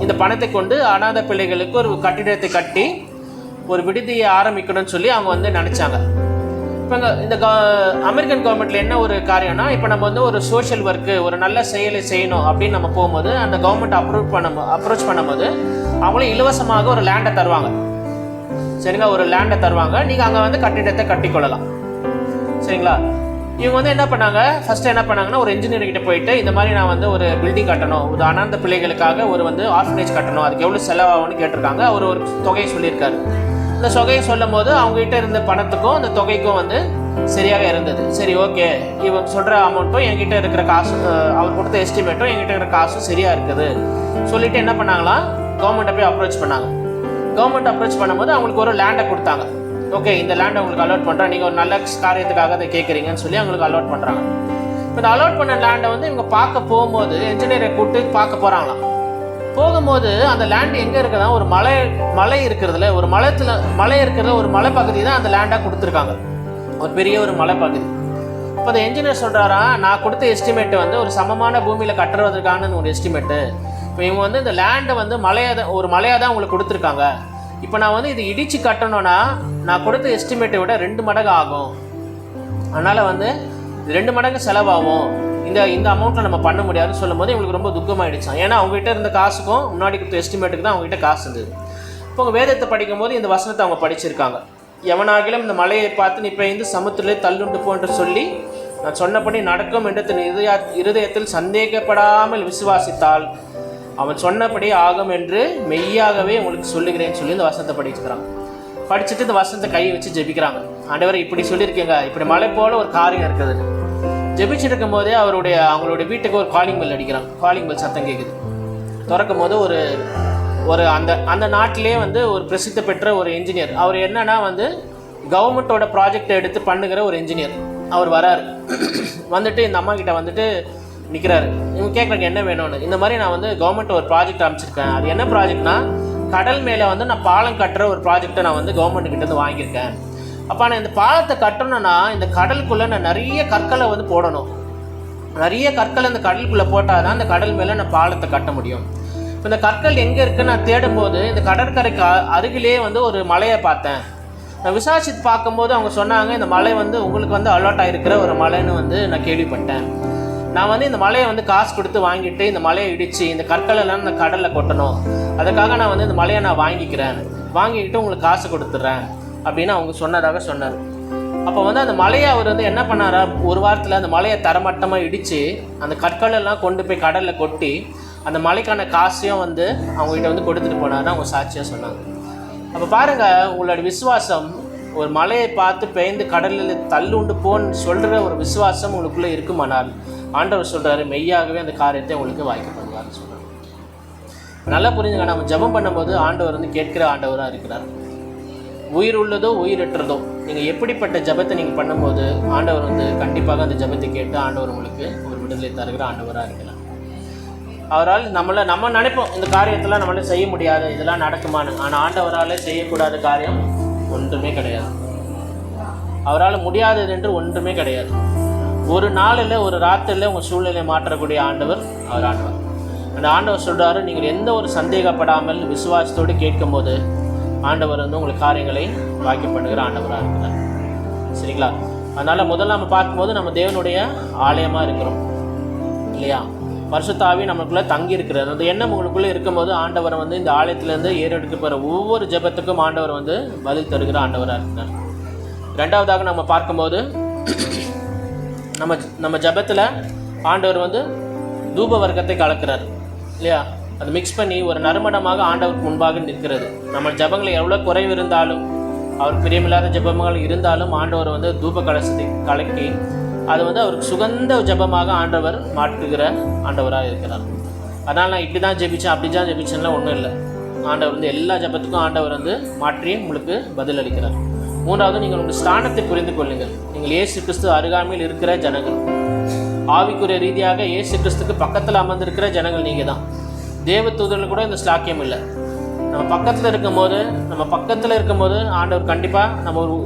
இந்த பணத்தை கொண்டு அநாத பிள்ளைகளுக்கு ஒரு கட்டிடத்தை கட்டி ஒரு விடுதியை ஆரம்பிக்கணும்னு சொல்லி அவங்க வந்து நினச்சாங்க. இப்போ இந்த அமெரிக்கன் கவர்மெண்ட்டில் என்ன ஒரு காரியம்னா, இப்போ நம்ம வந்து ஒரு சோஷியல் ஒர்க்கு, ஒரு நல்ல செயலை செய்யணும் அப்படின்னு நம்ம போகும்போது அந்த கவர்மெண்ட் அப்ரோச் பண்ணும்போது அவங்களும் இலவசமாக ஒரு லேண்டை தருவாங்க. சரிங்களா? ஒரு லேண்டை தருவாங்க, நீங்கள் அங்கே வந்து கட்டிடத்தை கட்டிக்கொள்ளலாம். சரிங்களா? இவங்க வந்து என்ன பண்ணாங்க, ஃபஸ்ட்டு என்ன பண்ணாங்கன்னா, ஒரு இன்ஜினியர்கிட்ட போயிட்டு இந்த மாதிரி நான் வந்து ஒரு பில்டிங் கட்டணும், ஒரு அனாதை பிள்ளைகளுக்காக ஒரு வந்து ஆர்ஃபனேஜ் கட்டணும், அதுக்கு எவ்வளோ செலவாகும்னு கேட்டிருக்காங்க. அவர் ஒரு தொகையை சொல்லியிருக்காரு. இந்த தொகையை சொல்லும் போது அவங்ககிட்ட இருந்த பணத்துக்கும் அந்த தொகைக்கும் வந்து சரியாக இருந்தது. சரி, ஓகே, இவங்க சொல்கிற அமௌண்ட்டும் என்கிட்ட இருக்கிற காசு, அவர் கொடுத்த எஸ்டிமேட்டும் என்கிட்ட இருக்கிற காசும் சரியாக இருக்குது சொல்லிவிட்டு என்ன பண்ணாங்களாம், கவர்மெண்ட்டை போய் அப்ரோச் பண்ணாங்க. கவர்மெண்ட் அப்ரோச் பண்ணும்போது அவங்களுக்கு ஒரு லேண்டை கொடுத்தாங்க. ஓகே, இந்த லேண்டை உங்களுக்கு அலாட் பண்ணுறேன், நீங்கள் ஒரு நல்ல காரியத்துக்காக அதை கேட்குறீங்கன்னு சொல்லி அவங்களுக்கு அலாட் பண்ணுறாங்க. இப்போ இந்த அலாட் பண்ண லேண்டை வந்து இவங்க பார்க்க போகும்போது என்ஜினியரை கூப்பிட்டு பார்க்க போகிறாங்களாம். போகும்போது அந்த லேண்ட் எங்கே இருக்குதா, ஒரு மலை இருக்கிறதுல, ஒரு மலை இருக்கிறதுல ஒரு மலை பகுதி தான் அந்த லேண்டாக கொடுத்துருக்காங்க, ஒரு பெரிய ஒரு மலை பகுதி. இப்போ அந்த என்ஜினியர் சொல்கிறாரா, நான் கொடுத்த எஸ்டிமேட்டு வந்து ஒரு சமமான பூமியில் கட்டுறதுக்கான ஒரு எஸ்டிமேட்டு. இப்போ இவங்க வந்து இந்த லேண்டை வந்து ஒரு மலையாக தான் உங்களுக்கு கொடுத்துருக்காங்க. இப்போ நான் வந்து இது இடித்து கட்டணும்னா நான் கொடுத்த எஸ்டிமேட்டை விட 2 மடங்கு ஆகும். அதனால் வந்து 2 மடங்கு செலவாகும், இந்த அமௌண்ட்டில் நம்ம பண்ண முடியாதுன்னு சொல்லும் போது இவங்களுக்கு ரொம்ப துக்கமாயிடுச்சான். ஏன்னா அவங்ககிட்ட இருந்த காசுக்கும் முன்னாடி கொடுத்த எஸ்டிமேட்டுக்கு தான் அவங்ககிட்ட காசு இருந்தது. இப்போ அவங்க வேதத்தை படிக்கும்போது இந்த வசனத்தை அவங்க படிச்சிருக்காங்க. எவனாகிலும் இந்த மலையை பார்த்து நீ பெய்ந்து சமுத்திரத்திலே தள்ளுண்டு போ என்று சொல்லி நான் சொன்னபடி நடக்கும் என்று தன் இருதயத்தில் சந்தேகப்படாமல் விசுவாசித்தால் அவன் சொன்னபடி ஆகும் என்று மெய்யாகவே உங்களுக்கு சொல்லுகிறேன்னு சொல்லி இந்த வசனத்தை படிச்சுக்கிறாங்க. படிச்சுட்டு இந்த வசனத்தை கையை வச்சு ஜெபிக்கிறாங்க. ஆண்டவர் இப்படி சொல்லியிருக்கீங்க, இப்படி மலை போல ஒரு காரியம் இருக்குது. ஜெபிச்சுட்டு இருக்கும் போதே அவங்களுடைய வீட்டுக்கு ஒரு காலிங் பெல் அடிக்கிறாங்க. காலிங் பெல் சத்தம் கேட்குது. திறக்கும் போது ஒரு அந்த நாட்டிலே வந்து ஒரு பிரசித்தி பெற்ற ஒரு இன்ஜினியர், அவர் என்னன்னா வந்து கவர்மெண்ட்டோட ப்ராஜெக்டை எடுத்து பண்ணுகிற ஒரு இன்ஜினியர், அவர் வராரு. வந்துட்டு இந்த அம்மா கிட்ட வந்துட்டு நிற்கிறாரு. இவங்க கேட்குறாங்க என்ன வேணும்னு. இந்த மாதிரி நான் வந்து கவர்மெண்ட் ஒரு ப்ராஜெக்ட் அமைச்சிருக்கேன், அது என்ன ப்ராஜெக்ட்னா கடல் மேலே வந்து நான் பாலம் கட்டுற ஒரு ப்ராஜெக்டை நான் வந்து கவர்மெண்ட்டுக்கிட்டேருந்து வாங்கியிருக்கேன். அப்போ நான் இந்த பாலத்தை கட்டணும்னா இந்த கடலுக்குள்ளே நான் நிறைய கற்களை வந்து போடணும். நிறைய கற்களை இந்த கடலுக்குள்ளே போட்டால் தான் இந்த கடல் மேலே நான் பாலத்தை கட்ட முடியும். இப்போ இந்த கற்கள் எங்கே இருக்குன்னு நான் தேடும்போது இந்த கடற்கரைக்கு அருகிலே வந்து ஒரு மலையை பார்த்தேன். நான் விசாரிச்சு பார்க்கும்போது அவங்க சொன்னாங்க, இந்த மலை வந்து உங்களுக்கு வந்து அலாட் ஆகிருக்கிற ஒரு மலைன்னு வந்து நான் கேள்விப்பட்டேன். நான் வந்து இந்த மலையை வந்து காசு கொடுத்து வாங்கிட்டு இந்த மலையை இடித்து இந்த கற்களெல்லாம் இந்த கடலில் கொட்டணும், அதுக்காக நான் வந்து இந்த மலையை நான் வாங்கிக்கிட்டு உங்களுக்கு காசு கொடுத்துட்றேன் அப்படின்னு அவங்க சொன்னதாக சொன்னார். அப்போ வந்து அந்த மலையை அவர் வந்து என்ன பண்ணாரா, ஒரு வாரத்தில் அந்த மலையை தரமட்டமாக இடித்து அந்த கற்களெல்லாம் கொண்டு போய் கடலில் கொட்டி அந்த மலைக்கான காசையும் வந்து அவங்ககிட்ட வந்து கொடுத்துட்டு போனார். அவங்க சாட்சியாக சொன்னாங்க. அப்போ பாருங்கள், உங்களோட விசுவாசம் ஒரு மலையை பார்த்து பெயர்ந்து கடலில் தள்ளுண்டு போன்னு சொல்கிற ஒரு விசுவாசம் உங்களுக்குள்ளே இருக்குமானால் ஆண்டவர் சொல்கிறாரு மெய்யாகவே அந்த காரியத்தை உங்களுக்கு வாய்க்க பண்ணுவார்னு சொல்கிறார். நல்லா புரிஞ்சுங்க, நம்ம ஜெபம் பண்ணும்போது ஆண்டவர் வந்து கேட்கிற ஆண்டவராக இருக்கிறார். உயிர் உள்ளதோ உயிரற்றதோ நீங்கள் எப்படிப்பட்ட ஜெபத்தை நீங்கள் பண்ணும்போது ஆண்டவர் வந்து கண்டிப்பாக அந்த ஜெபத்தை கேட்டு ஆண்டவர் உங்களுக்கு ஒரு விடுதலை தருகிற ஆண்டவராக இருக்கிறார். அவரால் நம்ம நினைப்போம் இந்த காரியத்தெல்லாம் நம்மளால செய்ய முடியாது, இதெல்லாம் நடக்குமான்னு. ஆனால் ஆண்டவரால் செய்யக்கூடாத காரியம் ஒன்றுமே கிடையாது. அவரால் முடியாதது என்று ஒன்றுமே கிடையாது. ஒரு நாளில் ஒரு ராத்திரியில் உங்கள் சூழ்நிலையை மாற்றக்கூடிய ஆண்டவர் அவர் ஆண்டவர். அந்த ஆண்டவர் சொல்கிறாரு, நீங்கள் எந்த ஒரு சந்தேகப்படாமல் விசுவாசத்தோடு கேட்கும்போது ஆண்டவர் வந்து உங்களுக்கு காரியங்களை வாக்கியப்படுகிற ஆண்டவராக இருக்கிறார். சரிங்களா? அதனால் முதல்ல நம்ம பார்க்கும்போது நம்ம தேவனுடைய ஆலயமாக இருக்கிறோம் இல்லையா? பரிசுத்த ஆவி நமக்குள்ளே தங்கி இருக்கிறது. அந்த எண்ணம் உங்களுக்குள்ளே இருக்கும்போது ஆண்டவர் வந்து இந்த ஆலயத்திலேருந்து ஏறெடுக்க போகிற ஒவ்வொரு ஜெபத்துக்கும் ஆண்டவர் வந்து பதில் தருகிற ஆண்டவராக இருக்கிறார். ரெண்டாவதாக நம்ம பார்க்கும்போது நம்ம ஜெபத்தில் ஆண்டவர் வந்து தூப வர்க்கத்தை கலக்கிறார் இல்லையா? அது மிக்ஸ் பண்ணி ஒரு நறுமணமாக ஆண்டவருக்கு முன்பாக நிற்கிறது. நம்ம ஜெபங்களை எவ்வளோ குறைவு இருந்தாலும், அவர் பிரியமில்லாத ஜெபங்கள் இருந்தாலும் ஆண்டவர் வந்து தூப கலசத்தை கலக்கி அது வந்து அவருக்கு சுகந்த ஜெபமாக ஆண்டவர் மாற்றுகிற ஆண்டவராக இருக்கிறார். அதனால் நான் இப்படி தான் ஜெபிச்சேன் அப்படி தான் ஜெபிச்சேன்லாம் ஒன்றும் இல்லை. ஆண்டவர் வந்து எல்லா ஜெபத்துக்கும் ஆண்டவர் வந்து மாற்றி உங்களுக்கு பதில் அளிக்கிறார். மூன்றாவது, நீங்கள் உங்கள் ஸ்தானத்தை புரிந்து கொள்ளுங்கள். நீங்கள் இயேசு கிறிஸ்து அருகாமையில் இருக்கிற ஜனங்கள், ஆவிக்குரிய ரீதியாக இயேசு கிறிஸ்துக்கு பக்கத்தில் அமர்ந்திருக்கிற ஜனங்கள் நீங்கள் தான். தேவ தூதர்கள் கூட இந்த ஸ்லாக்கியம் இல்லை. நம்ம பக்கத்தில் இருக்கும்போது ஆண்டவர் கண்டிப்பாக நம்ம ஒரு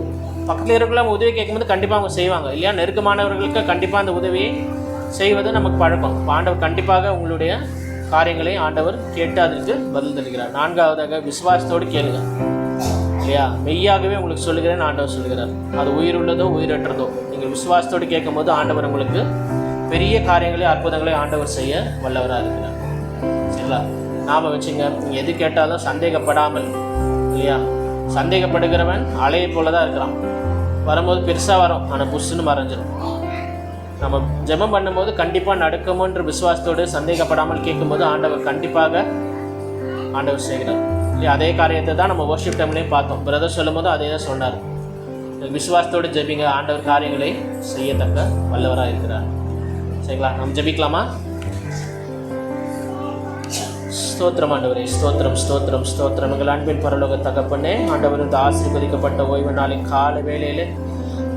பக்கத்தில் இருக்கிற உதவி கேட்கும்போது கண்டிப்பாக அவங்க செய்வாங்க இல்லையா? நெருக்கமானவர்களுக்கு கண்டிப்பாக அந்த உதவியை செய்வது நமக்கு பழக்கம். ஆண்டவர் கண்டிப்பாக உங்களுடைய காரியங்களை ஆண்டவர் கேட்டு அதற்கு பதில் தருகிறார். நான்காவதாக, விசுவாசத்தோடு கேளுங்க இல்லையா? மெய்யாகவே உங்களுக்கு சொல்லுகிறேன்னு ஆண்டவர் சொல்லுகிறார். அது உயிர் உள்ளதோ உயிரற்றதோ, நீங்கள் விசுவாசத்தோடு கேட்கும்போது ஆண்டவர் உங்களுக்கு பெரிய காரியங்களை அற்புதங்களை ஆண்டவர் செய்ய வல்லவராக இருக்கிறார். சரிங்களா? நாம் வச்சுங்க, நீங்கள் எது கேட்டாலும் சந்தேகப்படாமல் இல்லையா? சந்தேகப்படுகிறவன் அலையை போல தான் இருக்கிறான். வரும்போது பெருசாக வரும், ஆனால் புஷ்ஷுன்னு மறைஞ்சிடும். நம்ம ஜெபம் பண்ணும்போது கண்டிப்பாக நடக்குமோன்ற விசுவாசத்தோடு சந்தேகப்படாமல் கேட்கும்போது ஆண்டவர் கண்டிப்பாக ஆண்டவர் செய்கிறார் இல்லையா? அதே காரியத்தை தான் நம்ம வர்ஷிப் டைம்லேயும் பார்த்தோம். பிரதர் சொல்லும் போது அதே தான் சொன்னார். விசுவாசத்தோடு ஜெபிங்க, ஆண்டவர் காரியங்களை செய்யத்தக்க வல்லவராக இருக்கிறார். சரிங்களா? நம்ம ஜெபிக்கலாமா? ஸ்தோத்திரம் ஆண்டவரே, ஸ்தோத்திரம் ஸ்தோத்திரம் ஸ்தோத்திரம். எங்கள் அன்பின் பரலோக தகப்பனே, ஆண்டவர் இந்த ஆசீர்வதிக்கப்பட்ட ஓய்வு நாளின் கால வேளையிலே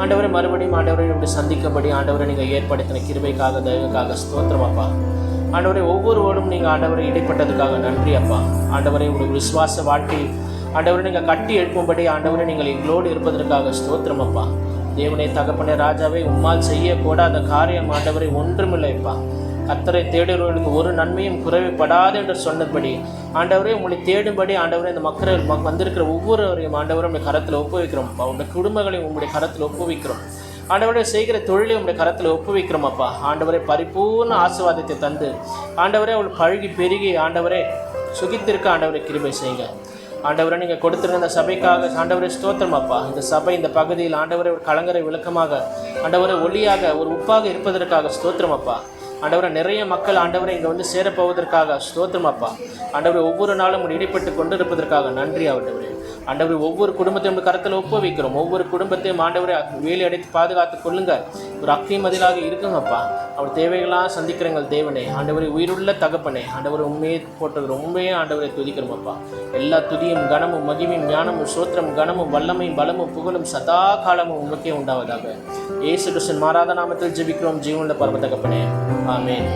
ஆண்டவரை மறுபடியும் ஆண்டவரை இப்படி சந்திக்கபடி ஆண்டவரை நீங்கள் ஏற்படுத்தின கிருபைக்காக தயவுக்காக ஸ்தோத்திரம் அப்பா. ஆண்டவரை ஒவ்வொருவரும் நீங்கள் ஆண்டவரை இடைப்பட்டதுக்காக நன்றி அப்பா. ஆண்டவரை ஒரு விசுவாச வாழ்க்கை ஆண்டவரை நீங்கள் கட்டி எழுப்பும்படி ஆண்டவரை நீங்கள் எங்களோடு இருப்பதற்காக ஸ்தோத்திரம் அப்பா. தேவனை தகப்பனே ராஜாவை உம்மால் செய்யக்கூடாத காரியம் ஆண்டவரை ஒன்றுமில்லைப்பா. கர்த்தரை தேடுகிறவர்களுக்கு ஒரு நன்மையும் குறைவுபடாது என்று சொன்னபடி ஆண்டவரே உங்களை தேடும்படி ஆண்டவரே இந்த மக்கள் வந்திருக்கிற ஒவ்வொருவரையும் ஆண்டவரை உங்களுடைய கரத்தில் ஒப்புவிக்கிறோம். உங்களுடைய குடும்பங்களையும் உங்களுடைய கரத்தில் ஒப்புவிக்கிறோம். ஆண்டவரை செய்கிற தொழிலை உங்களுடைய கரத்தில் ஒப்புவிக்கிறோம் அப்பா. ஆண்டவரை பரிபூர்ண ஆசீர்வாதத்தை தந்து ஆண்டவரே அவள் பழகி பெருகி ஆண்டவரே சுகித்திருக்க ஆண்டவரை கிருபை செய்யுங்க. ஆண்டவரை நீங்கள் கொடுத்துருந்த இந்த சபைக்காக ஆண்டவரை ஸ்தோத்திரம் அப்பா. இந்த சபை இந்த பகுதியில் ஆண்டவரை ஒரு கலங்கரை விளக்கமாக ஆண்டவரை ஒளியாக ஒரு உப்பாக இருப்பதற்காக ஸ்தோத்திரம் அப்பா. ஆண்டவரை நிறைய மக்கள் ஆண்டவரை இங்கே வந்து சேரப்போவதற்காக ஸ்தோத்திரம் அப்பா. ஆண்டவரை ஒவ்வொரு நாளும் இடைப்பட்டு கொண்டு இருப்பதற்காக நன்றி ஆண்டவரே. ஆண்டவரை ஒவ்வொரு குடும்பத்தையும் கரத்தில் ஒப்புவிக்கிறோம். ஒவ்வொரு குடும்பத்தையும் ஆண்டவரை வேலி அடைத்து பாதுகாத்து கொள்ளுங்க. ஒரு அக்கை மதிலாக இருக்குங்கப்பா. அவர் தேவைகளாக சந்திக்கிற எங்கள் தேவனே, ஆண்டவரை உயிருள்ள தகப்பனே, ஆண்டவரை உண்மையை போட்டுக்கிறோம். உண்மையே ஆண்டவரை துதிக்கிறோமப்பா. எல்லா துதியும் கனமும் மகிமையும் ஞானமும் சோத்திரம் கனமும் வல்லமையும் பலமும் புகழும் சதா காலமும் உங்களுக்கே உண்டாவதாக. இயேசு கிறிஸ்துவின் மாறாத நாமத்தில் ஜெபிக்கிறோம் ஜீவனுள்ள பரம தகப்பனே. ஆமென்.